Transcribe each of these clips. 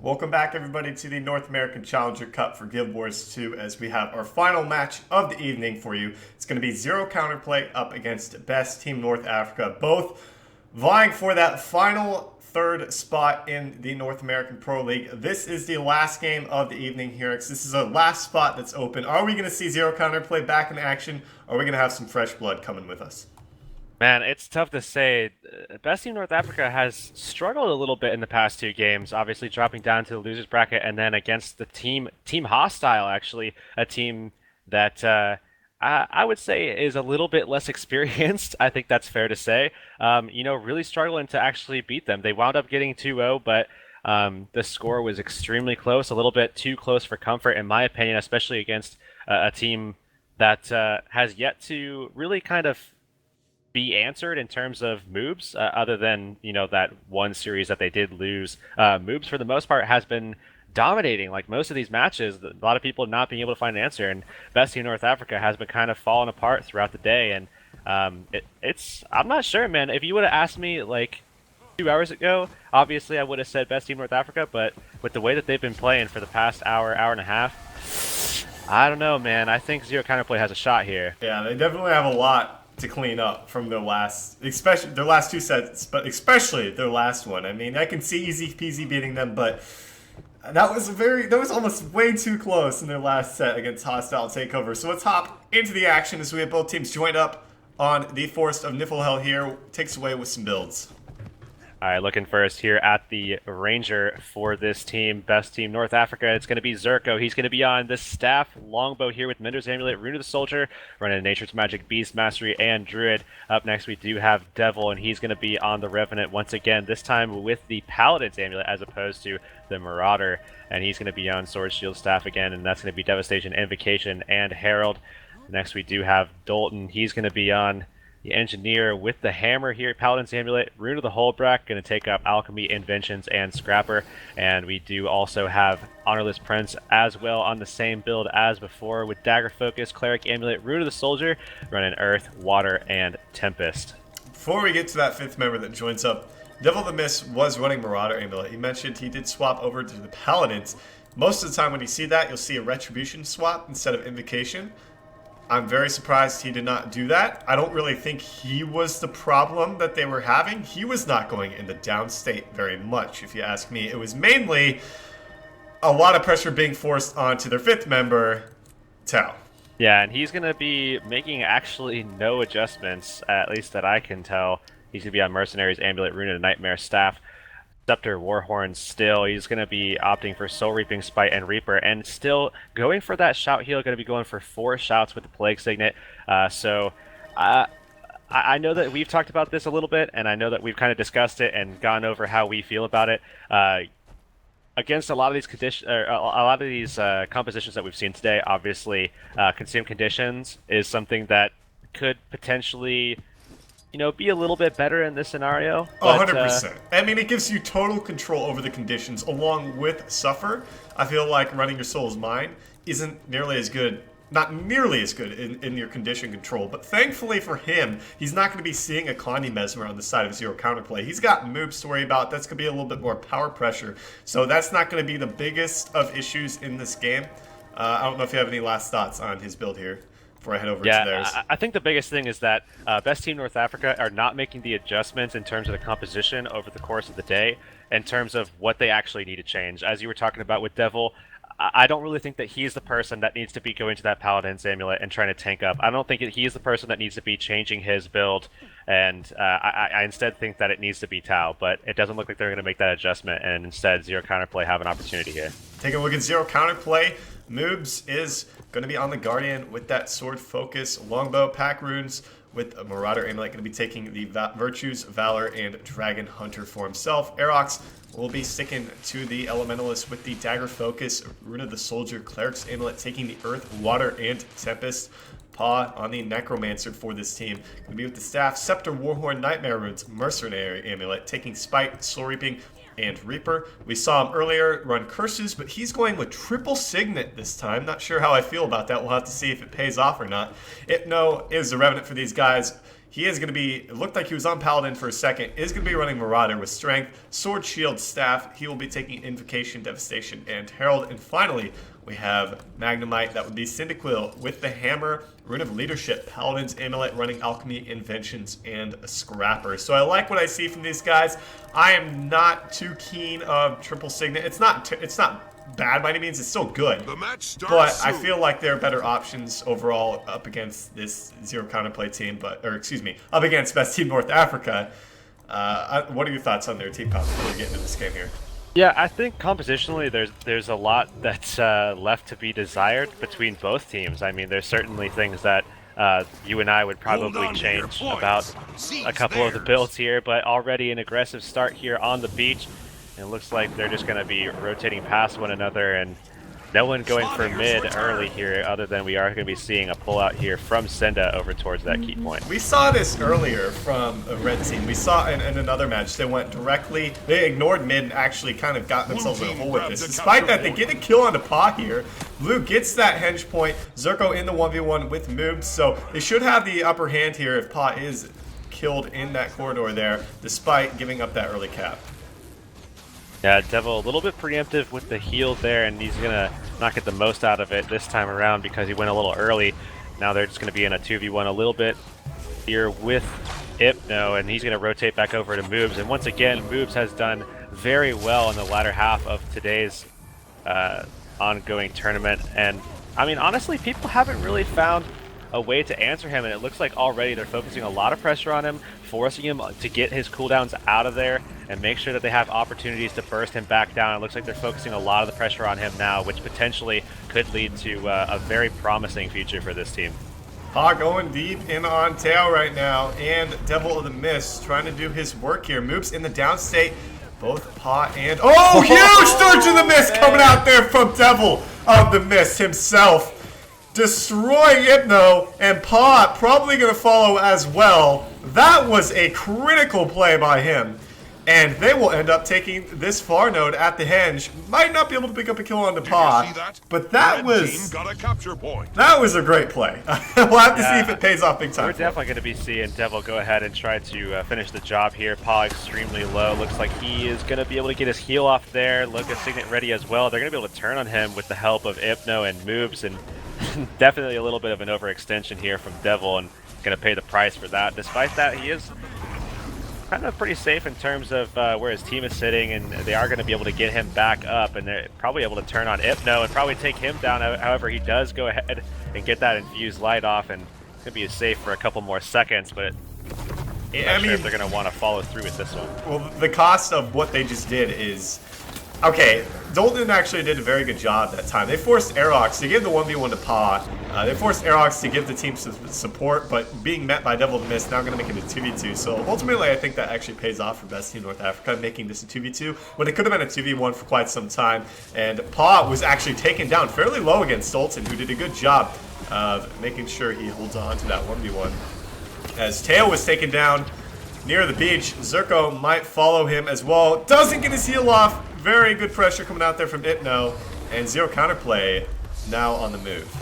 Welcome back, everybody, to the North American Challenger Cup for Guild Wars 2 as we have our final match of the evening for you. It's going to be Zero Counterplay up against Best Team North Africa, both vying for that final third spot in the North American Pro League. This is the last game of the evening here. This is a last spot that's open. Are we going to see Zero Counterplay back in action, or are we going to have some fresh blood coming with us? Man, it's tough to say. Best Team North Africa has struggled a little bit in the past two games, obviously dropping down to the losers bracket, and then against the Team Hostile, actually, a team that I would say is a little bit less experienced. I think that's fair to say. Really struggling to actually beat them. They wound up getting 2-0, but the score was extremely close, a little bit too close for comfort, in my opinion, especially against a team that has yet to really kind of be answered in terms of moves, other than that one series that they did lose. Moves for the most part has been dominating. Like most of these matches, a lot of people not being able to find an answer, and Best Team North Africa has been kind of falling apart throughout the day. And it's I'm not sure, man. If you would have asked me like 2 hours ago, obviously I would have said Best Team North Africa. But with the way that they've been playing for the past hour and a half, I don't know, man. I think Zero Counterplay has a shot here. Yeah, they definitely have a lot to clean up from their last, especially their last two sets, but especially their last one. I mean, I can see easy peasy beating them, but that was almost way too close in their last set against Hostile Takeover. So let's hop into the action as we have both teams joined up on the Forest of Niflhel here. Takes away with some builds. All right, looking first here at the Ranger for this team, Best Team North Africa. It's going to be Zerko. He's going to be on the staff longbow here with Minder's Amulet, Rune of the Soldier, running Nature's Magic, Beast Mastery, and Druid. Up next, we do have Devil, and he's going to be on the Revenant once again, this time with the Paladin's Amulet as opposed to the Marauder. And he's going to be on Sword, Shield, Staff again, and that's going to be Devastation, Invocation, and Herald. Next, we do have Dalton. He's going to be on the Engineer with the Hammer here, Paladin's Amulet, Rune of the Holdbrack, going to take up Alchemy, Inventions, and Scrapper. And we do also have Honorless Prince as well on the same build as before with Dagger Focus, Cleric Amulet, Rune of the Soldier, running Earth, Water, and Tempest. Before we get to that fifth member that joins up, Devil the Mist was running Marauder Amulet. He mentioned he did swap over to the Paladins. Most of the time when you see that, you'll see a Retribution swap instead of Invocation. I'm very surprised he did not do that. I don't really think he was the problem that they were having. He was not going in the down state very much, if you ask me. It was mainly a lot of pressure being forced onto their fifth member, Tao. Yeah, and he's going to be making actually no adjustments, at least that I can tell. He's going to be on Mercenaries, Amulet, Rune, and Nightmare Staff. Scepter, Warhorn still. He's going to be opting for Soul Reaping, Spite, and Reaper, and still going for that shout heal, going to be going for 4 shouts with the Plague Signet. I know that we've talked about this a little bit, and I know that we've kind of discussed it and gone over how we feel about it. Against a lot of these compositions that we've seen today, obviously, Consume Conditions is something that could potentially be a little bit better in this scenario. But, 100%. I mean, it gives you total control over the conditions along with Suffer. I feel like running your Soul's Mind isn't nearly as good, not nearly as good in your condition control. But thankfully for him, he's not going to be seeing a Condy Mesmer on the side of Zero Counterplay. He's got moves to worry about. That's going to be a little bit more power pressure. So that's not going to be the biggest of issues in this game. I don't know if you have any last thoughts on his build here before I head over to theirs. I think the biggest thing is that Best Team North Africa are not making the adjustments in terms of the composition over the course of the day, in terms of what they actually need to change. As you were talking about with Devil, I don't really think that he's the person that needs to be going to that Paladin's Amulet and trying to tank up. I don't think he's the person that needs to be changing his build, and I instead think that it needs to be Tao, but it doesn't look like they're going to make that adjustment, and instead Zero Counterplay have an opportunity here. Take a look at Zero Counterplay. Moobs is going to be on the Guardian with that Sword Focus, Longbow, Pack Runes with a Marauder Amulet, going to be taking the Virtues, Valor, and Dragon Hunter for himself. Aerox will be sticking to the Elementalist with the Dagger Focus, Rune of the Soldier, Cleric's Amulet, taking the Earth, Water, and Tempest. Paw on the Necromancer for this team. Going to be with the Staff, Scepter, Warhorn, Nightmare Runes, Mercenary Amulet, taking Spite, Soul Reaping, and Reaper. We saw him earlier run Curses, but he's going with Triple Signet this time. Not sure how I feel about that. We'll have to see if it pays off or not. Hypno is the Revenant for these guys. He is going to be, it looked like he was on Paladin for a second, is going to be running Marauder with Strength, Sword, Shield, Staff. He will be taking Invocation, Devastation, and Herald. And finally, we have Magnemite. That would be Cyndaquil with the Hammer, Rune of Leadership, Paladin's Amulet, running Alchemy, Inventions, and a Scrapper. So I like what I see from these guys. I am not too keen of Triple Signet. It's not bad by any means. It's still good. But I feel like there are better options overall up against this Zero Counterplay team, up against Best Team North Africa. What are your thoughts on their team comp before we get into this game here? Yeah, I think compositionally there's a lot that's left to be desired between both teams. I mean, there's certainly things that you and I would probably change about a couple of the builds here, but already an aggressive start here on the beach. And it looks like they're just going to be rotating past one another, and no one going for mid early here, other than we are going to be seeing a pullout here from Senda over towards that key point. We saw this earlier from a red team. We saw in another match, they went directly, they ignored mid and actually kind of got themselves in a hole with this. Despite that, they get a kill on the paw here. Blue gets that henge point. Zerko in the 1v1 with moves, so they should have the upper hand here if paw is killed in that corridor there, despite giving up that early cap. Yeah, Devil a little bit preemptive with the heal there, and he's going to not get the most out of it this time around because he went a little early. Now they're just going to be in a 2v1 a little bit here with Hypno, and he's going to rotate back over to Moobs. And once again, Moobs has done very well in the latter half of today's ongoing tournament. And, I mean, honestly, people haven't really found a way to answer him, and it looks like already they're focusing a lot of pressure on him, forcing him to get his cooldowns out of there and make sure that they have opportunities to burst him back down. It looks like they're focusing a lot of the pressure on him now, which potentially could lead to a very promising future for this team. Paw going deep in on tail right now, and Devil of the Mist trying to do his work here. Moves in the downstate, both Paw and... Oh, huge Sturge of the Mist coming out there from Devil of the Mist himself. Destroying Hypno, and Paw probably going to follow as well. That was a critical play by him. And they will end up taking this far node at the henge. Might not be able to pick up a kill on the Paw, but that was a great play. We'll have to see if it pays off big time. We're definitely going to be seeing Devil go ahead and try to finish the job here. Paw extremely low. Looks like he is going to be able to get his heal off there. Look at Signet ready as well. They're going to be able to turn on him with the help of Hypno and Moves, and definitely a little bit of an overextension here from Devil, and going to pay the price for that. Despite that, he is kind of pretty safe in terms of where his team is sitting, and they are going to be able to get him back up, and they're probably able to turn on Hypno and probably take him down. However, he does go ahead and get that infused light off, and it's going to be safe for a couple more seconds, but I'm not sure if they're going to want to follow through with this one. Well, the cost of what they just did is... Okay, Dolton actually did a very good job that time. They forced Aerox to give the 1v1 to Paw. They forced Aerox to give the team some support, but being met by Devil of the Mist, now going to make it a 2v2. So ultimately, I think that actually pays off for Best Team North Africa, making this a 2v2, when it could have been a 2v1 for quite some time. And Paw was actually taken down fairly low against Dolton, who did a good job of making sure he holds on to that 1v1. As Tail was taken down near the beach, Zerko might follow him as well. Doesn't get his heal off. Very good pressure coming out there from Hypno, and Zero Counterplay now on the move.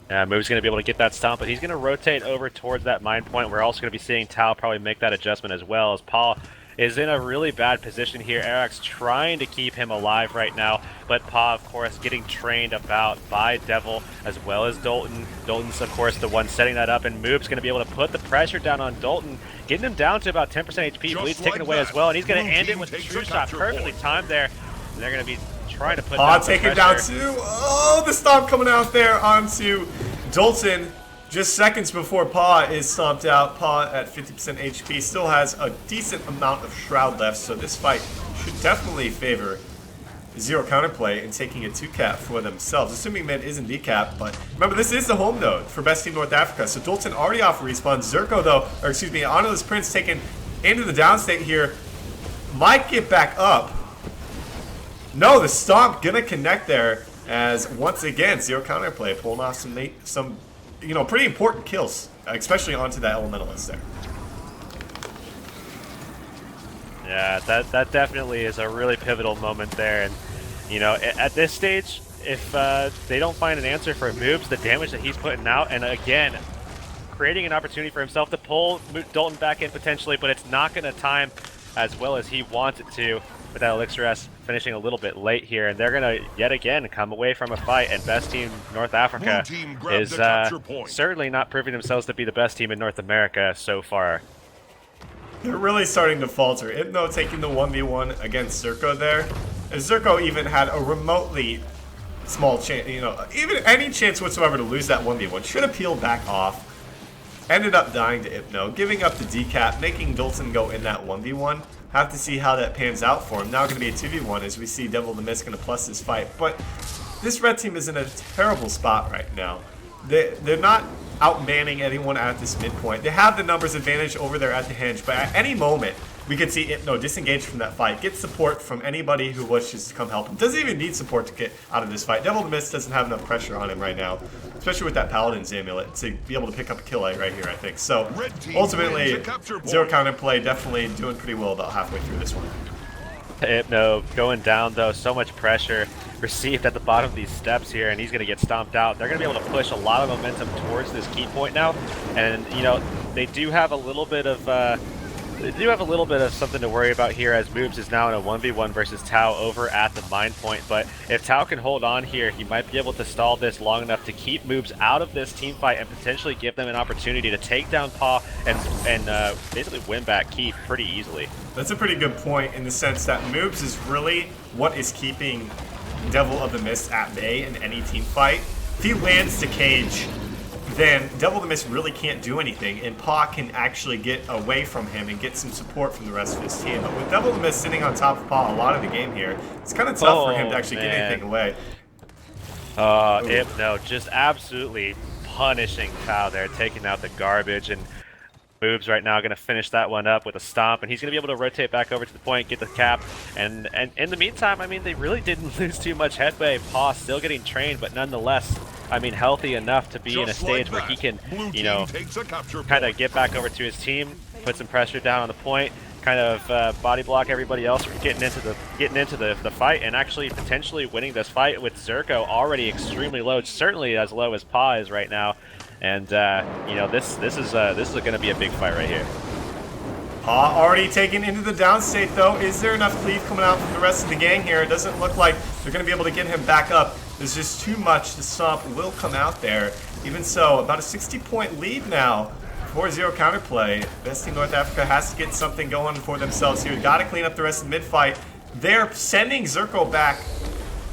Yeah, Move's going to be able to get that stomp, but he's going to rotate over towards that mine point. We're also going to be seeing Tao probably make that adjustment as well, as Paul is in a really bad position here. Eric's trying to keep him alive right now, but Pa, of course, getting trained about by Devil as well as Dolton. Dolton's, of course, the one setting that up, and Moob's going to be able to put the pressure down on Dolton, getting him down to about 10% HP. Bleed's taken away as well, and he's going to end it with the true shot. Perfectly timed there. And they're going to be trying to put Pa taking down too. Oh, the stomp coming out there onto Dolton. Just seconds before Pa is stomped out. Pa at 50% HP still has a decent amount of Shroud left, so this fight should definitely favor Zero Counterplay in taking a 2-cap for themselves, assuming mid is indeed cap. But remember, this is the home node for Best Team North Africa, so Dolton already off respawn. Zerko, though, or excuse me, Honorless Prince taken into the downstate here, might get back up. No, the stomp gonna connect there, as once again, Zero Counterplay pulling off some you know, pretty important kills, especially onto that Elementalist there. Yeah, that definitely is a really pivotal moment there, and you know, at this stage, if they don't find an answer for Moobs, the damage that he's putting out, and again, creating an opportunity for himself to pull Dalton back in potentially, but it's not going to time as well as he wants it to, with that Elixir S finishing a little bit late here, and they're going to yet again come away from a fight, and best team North Africa is certainly not proving themselves to be the best team in North America so far. They're really starting to falter. Hypno taking the 1v1 against Zerko there. And Zerko even had a remotely small chance, you know, even any chance whatsoever to lose that 1v1. Should have peeled back off. Ended up dying to Hypno, giving up the decap, making Dalton go in that 1v1. Have to see how that pans out for him. Now going to be a 2v1 as we see Devil the Mist going to plus this fight. But this red team is in a terrible spot right now. They're not outmanning anyone at this midpoint. They have the numbers advantage over there at the hinge, but at any moment, we could see Hypno disengage from that fight, get support from anybody who wishes to come help him. Doesn't even need support to get out of this fight. Devil the Mist doesn't have enough pressure on him right now, especially with that Paladin's Amulet, to be able to pick up a kill right here, I think. So, ultimately, Zero Counterplay definitely doing pretty well about halfway through this one. Hypno going down, though. So much pressure received at the bottom of these steps here, and he's going to get stomped out. They're going to be able to push a lot of momentum towards this key point now, and, you know, they do have a little bit of something to worry about here, as Moobs is now in a 1v1 versus Tao over at the mine point. But if Tao can hold on here, he might be able to stall this long enough to keep Moobs out of this team fight and potentially give them an opportunity to take down Paw and basically win back Keith pretty easily. That's a pretty good point in the sense that Moobs is really what is keeping Devil of the Mist at bay in any team fight. If he lands to cage, then Devil of the Mist really can't do anything, and Paw can actually get away from him and get some support from the rest of his team. But with Devil of the Mist sitting on top of Paw a lot of the game here, it's kind of tough for him to actually get anything away. No, just absolutely punishing Tao there, taking out the garbage, and Moobs right now going to finish that one up with a stomp, and he's going to be able to rotate back over to the point, get the cap, and in the meantime, I mean, they really didn't lose too much headway. Paw still getting trained, but nonetheless, I mean, healthy enough to be in a stage where he can, you know, kind of get back over to his team, put some pressure down on the point, kind of body block everybody else from getting into the fight, and actually potentially winning this fight with Zerko already extremely low, certainly as low as Paw is right now. And you know, this is going to be a big fight right here. Paw already taken into the downstate, though. Is there enough cleave coming out from the rest of the gang here? It doesn't look like they're going to be able to get him back up. There's just too much. The stomp will come out there. Even so, about a 60-point lead now for Zero Counterplay. Best Team North Africa has to get something going for themselves here. Got to clean up the rest of the mid-fight. They're sending Zerko back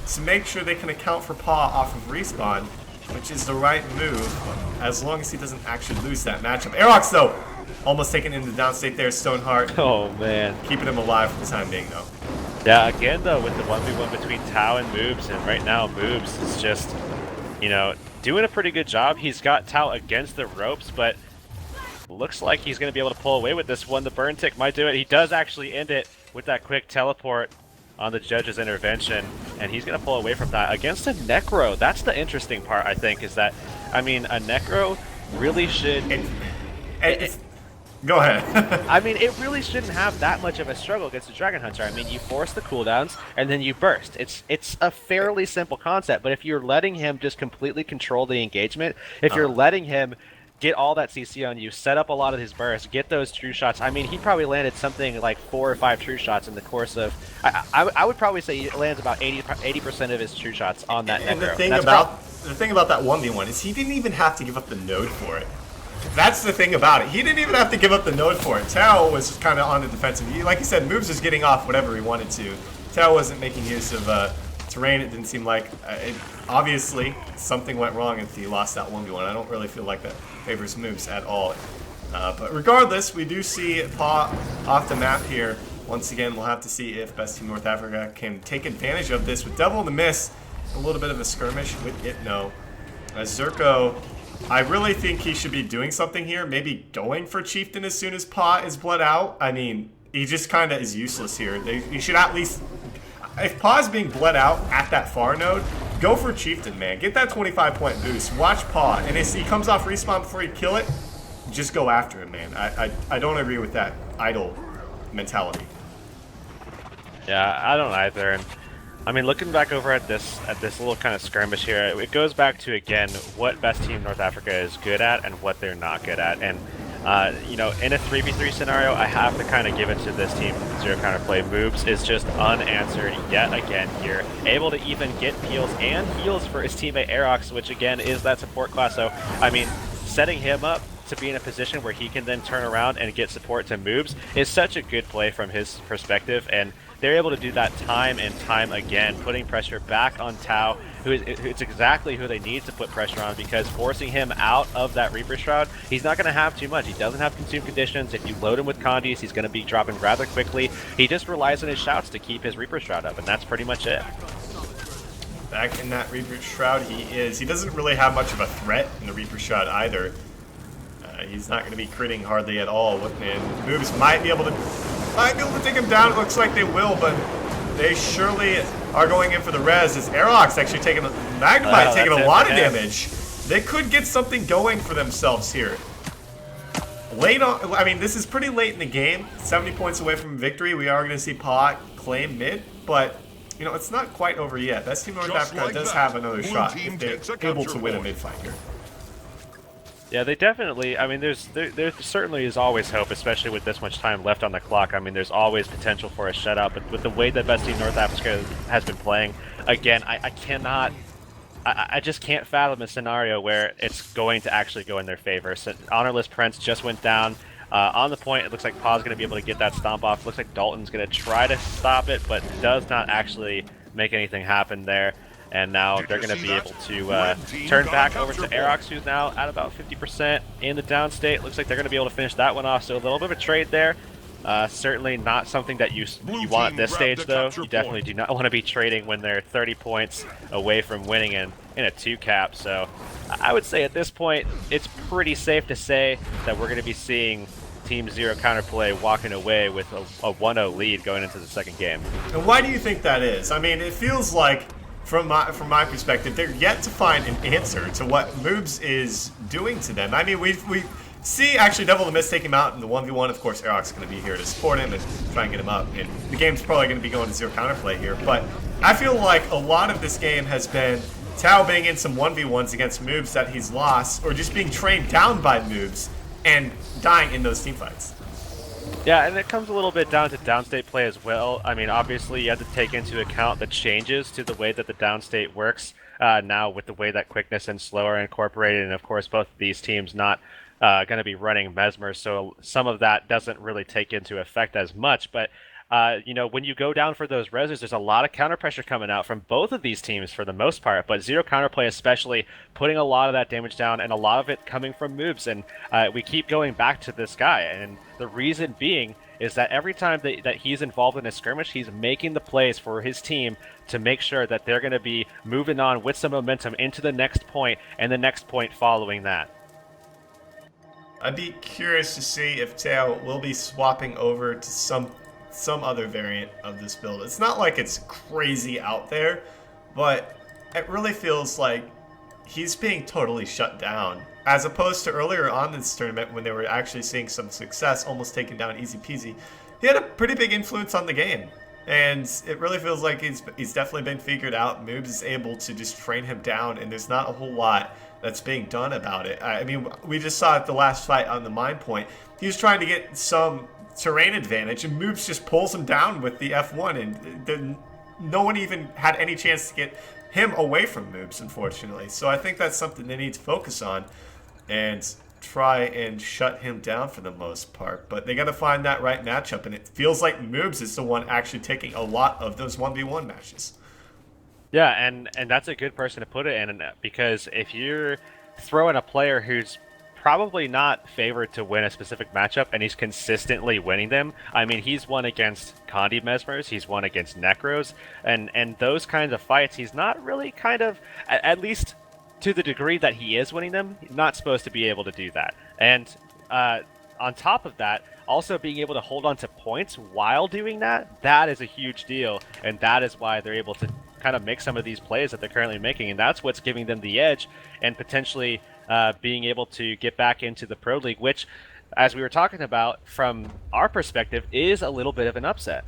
to make sure they can account for Paw off of respawn, which is the right move, as long as he doesn't actually lose that matchup. Aerox, though, almost taken into the downstate there. Stoneheart. Oh, man. Keeping him alive for the time being, though. Yeah, again, though, with the 1v1 between Tao and Moobs, and right now Moobs is just, you know, doing a pretty good job. He's got Tao against the ropes, but looks like he's going to be able to pull away with this one. The burn tick might do it. He does actually end it with that quick teleport on the judge's intervention, and he's going to pull away from that against a Necro. That's the interesting part, I think, is that, I mean, a Necro really should... Go ahead. I mean, it really shouldn't have that much of a struggle against the Dragon Hunter. I mean, you force the cooldowns, and then you burst. It's a fairly simple concept, but if you're letting him just completely control the engagement, if you're letting him get all that CC on you, set up a lot of his bursts, get those true shots. I mean, he probably landed something like 4 or 5 true shots in the course of... I would probably say he lands about 80% of his true shots on that Necro. And the thing about that 1v1 is he didn't even have to give up the node for it. That's the thing about it. He didn't even have to give up the node for it. Tao was kind of on the defensive. Like you said, Moobs was getting off whatever he wanted to. Tao wasn't making use of terrain. It didn't seem like... obviously, something went wrong if he lost that 1v1. I don't really feel like that favors Moobs at all. But regardless, we do see Paw off the map here. Once again, we'll have to see if Best Team North Africa can take advantage of this with Devil in the Mist. A little bit of a skirmish with Hypno. Zerko... I really think he should be doing something here. Maybe going for Chieftain as soon as Paw is bled out. I mean, he just kind of is useless here. You should at least... If Paw is being bled out at that far node, go for Chieftain, man. Get that 25-point boost. Watch Paw. And if he comes off respawn before you kill it, just go after him, man. I don't agree with that idle mentality. Yeah, I don't either. And I mean, looking back over at this little kind of skirmish here, it goes back to again what best team North Africa is good at and what they're not good at. And you know, in a 3v3 scenario, I have to kind of give it to this team. Zero Counterplay moves is just unanswered yet again here, able to even get peels and heals for his teammate Aerox, which again is that support class. So I mean, setting him up to be in a position where he can then turn around and get support to moves is such a good play from his perspective, and they're able to do that time and time again, putting pressure back on Tao, it's exactly who they need to put pressure on, because forcing him out of that Reaper Shroud, he's not going to have too much. He doesn't have consume conditions. If you load him with Condis, he's going to be dropping rather quickly. He just relies on his shouts to keep his Reaper Shroud up, and that's pretty much it. Back in that Reaper Shroud, he doesn't really have much of a threat in the Reaper Shroud either. He's not going to be critting hardly at all. And moves might be able to take him down. It looks like they will, but they surely are going in for the res. As Aerox actually taking Magnemite taking a lot of damage. They could get something going for themselves here. Late on, I mean, this is pretty late in the game. 70 points away from victory. We are going to see Pa claim mid, but you know, it's not quite over yet. Best Team North Africa does have another shot if they're able to win a mid fight here. Yeah, they definitely. I mean, there certainly is always hope, especially with this much time left on the clock. I mean, there's always potential for a shutout, but with the way that Best Team North Africa has been playing, again, I just can't fathom a scenario where it's going to actually go in their favor. So, Honorless Prince just went down. On the point, it looks like Pa's going to be able to get that stomp off. Looks like Dalton's going to try to stop it, but does not actually make anything happen there. And now they're going to be able to turn back over to Aerox, who's now at about 50% in the down state. Looks like they're going to be able to finish that one off, so a little bit of a trade there. Certainly not something that you want at this stage, though. You definitely do not want to be trading when they're 30 points away from winning in a 2-cap. So I would say at this point, it's pretty safe to say that we're going to be seeing Team Zero Counterplay walking away with a 1-0 lead going into the second game. And why do you think that is? I mean, it feels like, from my perspective, they're yet to find an answer to what Moobs is doing to them. I mean, we see actually double-elimination take him out in the 1v1. Of course, Aerox is going to be here to support him and try and get him up. And the game's probably going to be going to Zero Counterplay here. But I feel like a lot of this game has been Tao being in some 1v1s against Moobs that he's lost, or just being trained down by Moobs and dying in those teamfights. Yeah, and it comes a little bit down to downstate play as well. I mean, obviously, you have to take into account the changes to the way that the downstate works now with the way that quickness and slow are incorporated, and of course, both of these teams not going to be running Mesmer, so some of that doesn't really take into effect as much. But you know, when you go down for those reses, there's a lot of counter pressure coming out from both of these teams for the most part, but Zero Counterplay especially putting a lot of that damage down, and a lot of it coming from moves. And we keep going back to this guy, and the reason being is that every time that he's involved in a skirmish, he's making the plays for his team to make sure that they're going to be moving on with some momentum into the next point and the next point following that. I'd be curious to see if Tao will be swapping over to some other variant of this build. It's not like it's crazy out there, but it really feels like he's being totally shut down, as opposed to earlier on in this tournament when they were actually seeing some success, almost taken down easy peasy. He had a pretty big influence on the game, and it really feels like he's definitely been figured out. Moobs is able to just train him down, and there's not a whole lot that's being done about it. I mean, we just saw at the last fight on the Mine Point, he was trying to get some terrain advantage, and Moobs just pulls him down with the F1, and no one even had any chance to get him away from Moobs, unfortunately. So I think that's something they need to focus on and try and shut him down for the most part. But they got to find that right matchup, and it feels like Moobs is the one actually taking a lot of those 1v1 matches. Yeah, and that's a good person to put it in, because if you're throwing a player who's probably not favored to win a specific matchup, and he's consistently winning them. I mean, he's won against Condi Mesmers, he's won against Necros, and those kinds of fights, he's not really kind of, at least to the degree that he is winning them, he's not supposed to be able to do that. And on top of that, also being able to hold on to points while doing that, that is a huge deal, and that is why they're able to kind of make some of these plays that they're currently making, and that's what's giving them the edge, and potentially being able to get back into the Pro League, which, as we were talking about, from our perspective, is a little bit of an upset.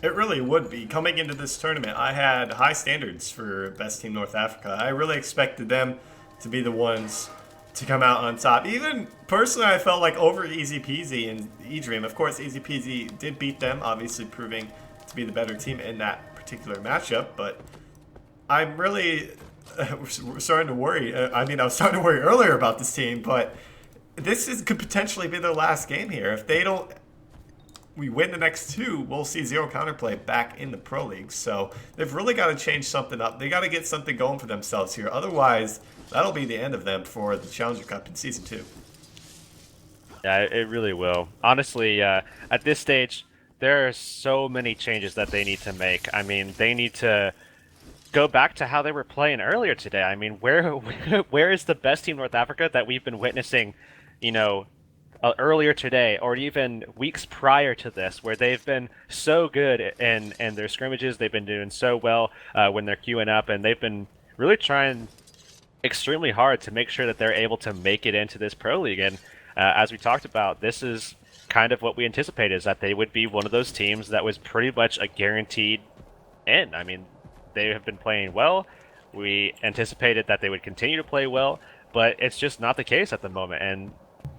It really would be. Coming into this tournament, I had high standards for Best Team North Africa. I really expected them to be the ones to come out on top. Even personally, I felt like over Easy Peasy and E-Dream. Of course, Easy Peasy did beat them, obviously proving to be the better team in that particular matchup. But I'm really starting to worry. I mean, I was starting to worry earlier about this team, but could potentially be their last game here. If they don't we win the next two, we'll see Zero Counterplay back in the Pro League. So they've really got to change something up. They got to get something going for themselves here. Otherwise, that'll be the end of them for the Challenger Cup in Season 2. Yeah, it really will. Honestly, at this stage, there are so many changes that they need to make. I mean, they need to go back to how they were playing earlier today. I mean, where is the Best Team North Africa that we've been witnessing, you know, earlier today, or even weeks prior to this, where they've been so good in their scrimmages. They've been doing so well when they're queuing up, and they've been really trying extremely hard to make sure that they're able to make it into this Pro League. And as we talked about, this is kind of what we anticipated, is that they would be one of those teams that was pretty much a guaranteed in. I mean, they have been playing well. We anticipated that they would continue to play well, but it's just not the case at the moment. And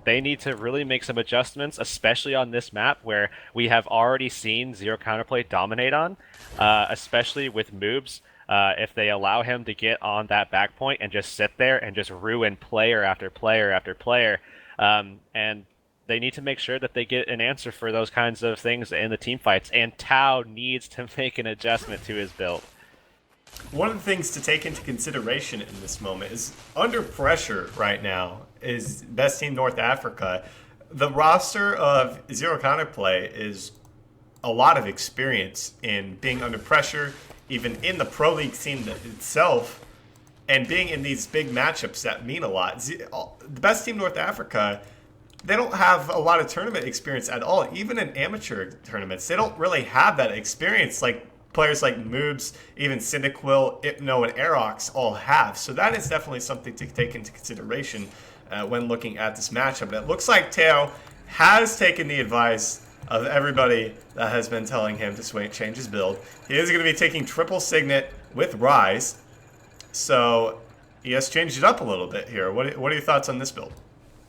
they need to really make some adjustments, especially on this map where we have already seen Zero Counterplay dominate on, especially with Moobs. If they allow him to get on that back point and just sit there and just ruin player after player after player, and they need to make sure that they get an answer for those kinds of things in the team fights, and Tao needs to make an adjustment to his build. One of the things to take into consideration in this moment is under pressure right now is Best Team North Africa. The roster of Zero Counterplay is a lot of experience in being under pressure, even in the Pro League scene itself, and being in these big matchups that mean a lot. The Best Team North Africa, they don't have a lot of tournament experience at all. Even in amateur tournaments, they don't really have that experience like players like Moobs, even Cyndaquil, Hypno, and Aerox all have. So that is definitely something to take into consideration when looking at this matchup. And it looks like Teo has taken the advice of everybody that has been telling him to change his build. He is going to be taking triple Signet with Rise. So he has changed it up a little bit here. What are your thoughts on this build?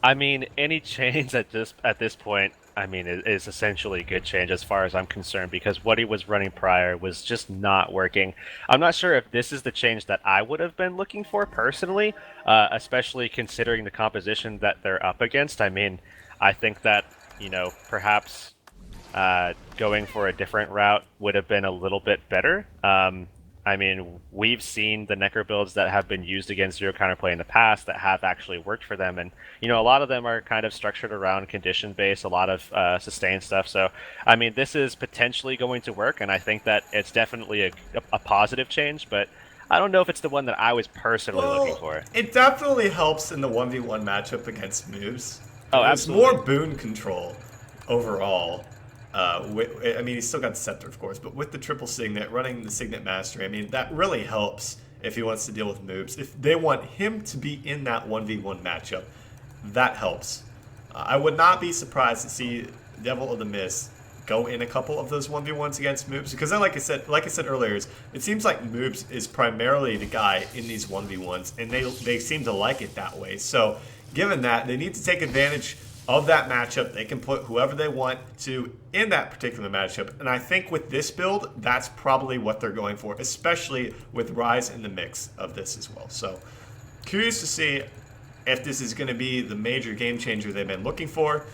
I mean, any change at this point, I mean, is essentially a good change as far as I'm concerned, because what he was running prior was just not working. I'm not sure if this is the change that I would have been looking for personally, especially considering the composition that they're up against. I mean, I think that, perhaps going for a different route would have been a little bit better. I mean, we've seen the Necro builds that have been used against Zero Counterplay in the past that have actually worked for them. And, a lot of them are kind of structured around condition-based, a lot of sustained stuff. So, I mean, this is potentially going to work, and I think that it's definitely a positive change, but I don't know if it's the one that I was personally looking for. It definitely helps in the 1v1 matchup against Moobs. Oh, There's absolutely. more boon control overall. I mean, he's still got the Scepter, of course, but with the triple Signet, running the Signet Mastery, I mean, that really helps if he wants to deal with Moobs. If they want him to be in that 1v1 matchup, that helps. I would not be surprised to see Devil of the Mist go in a couple of those 1v1s against Moobs, because then, like I said earlier, it seems like Moobs is primarily the guy in these 1v1s, and they seem to like it that way. So, given that, they need to take advantage of that matchup. They can put whoever they want to in that particular matchup. And I think with this build, that's probably what they're going for, especially with Rise in the mix of this as well. So curious to see if this is going to be the major game changer they've been looking for.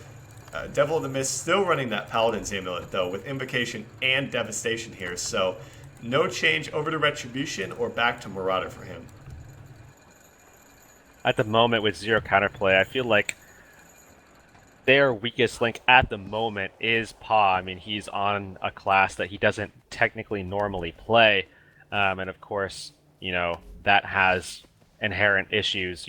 Devil of the Mist still running that Paladin's Amulet, though, with Invocation and Devastation here. So no change over to Retribution or back to Marauder for him. At the moment with Zero Counterplay, I feel like their weakest link at the moment is Paw. I mean, he's on a class that he doesn't technically normally play. And of course, that has inherent issues,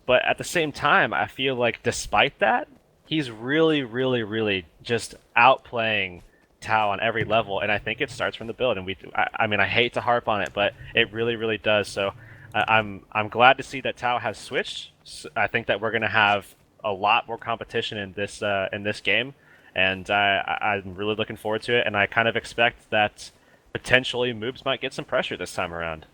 but at the same time, I feel like despite that, he's really, really, really just outplaying Tao on every level. And I think it starts from the build. And I mean, I hate to harp on it, but it really, really does. So I'm glad to see that Tao has switched. I think that we're going to have a lot more competition in this game, and I'm really looking forward to it. And I kind of expect that potentially Moobs might get some pressure this time around.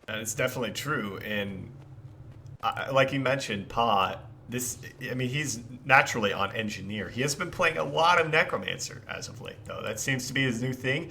And it's definitely true. And like you mentioned, Pa, I mean, he's naturally on Engineer. He has been playing a lot of Necromancer as of late, though. That seems to be his new thing.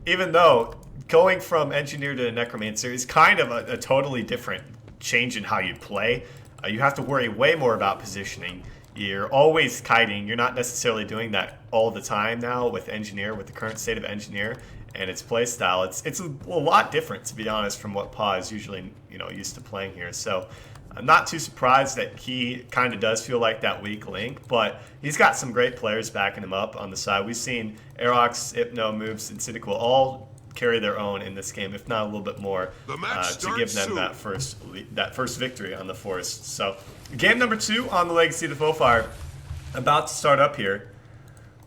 Even though going from Engineer to Necromancer is kind of a totally different change in how you play. You have to worry way more about positioning. You're always kiting. You're not necessarily doing that all the time now with Engineer, with the current state of Engineer and its playstyle. It's a lot different, to be honest, from what Pa is usually used to playing here. So I'm not too surprised that he kind of does feel like that weak link, but he's got some great players backing him up on the side. We've seen Aerox, Hypno, Moves, and Cyndaquil all carry their own in this game, if not a little bit more, to give them that first victory on the Forest. So game number 2 on the Legacy of the Foefire about to start up here.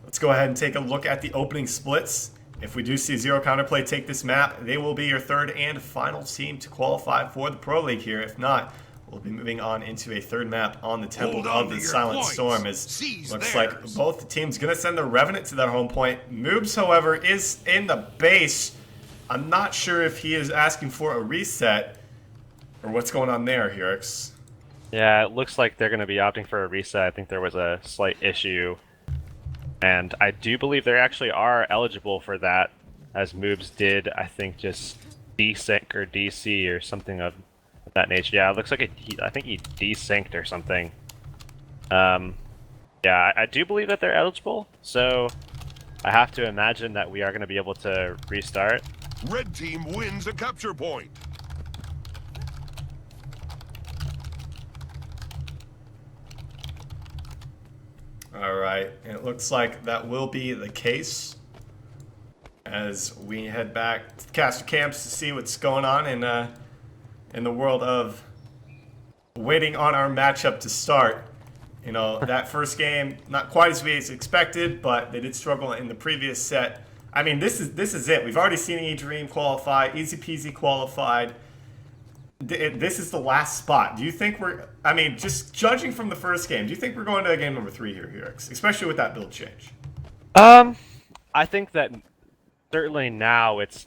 Let's go ahead and take a look at the opening splits. If we do see Zero Counterplay take this map, they will be your third and final team to qualify for the Pro League here. If not, we'll be moving on into a third map on the Temple of the Silent Storm. As looks like both the teams going to send the Revenant to their home point. Moobs, however, is in the base. I'm not sure if he is asking for a reset or what's going on there, Hirix. Yeah, it looks like they're going to be opting for a reset. I think there was a slight issue. And I do believe they actually are eligible for that, as Moobs did, I think, just desync or DC or something of that nature. Yeah, it looks like I think he desynced or something. Yeah, I do believe that they're eligible, so I have to imagine that we are going to be able to restart. Red team wins a capture point. All right, it looks like that will be the case as we head back to the caster camps to see what's going on in the world of waiting on our matchup to start. That first game, not quite as we expected, but they did struggle in the previous set. I mean, this is it. We've already seen E-Dream qualify, Easy Peasy qualified. This is the last spot. Do you think just judging from the first game, do you think we're going to game number 3 here, Hirix? Especially with that build change. I think that certainly now it's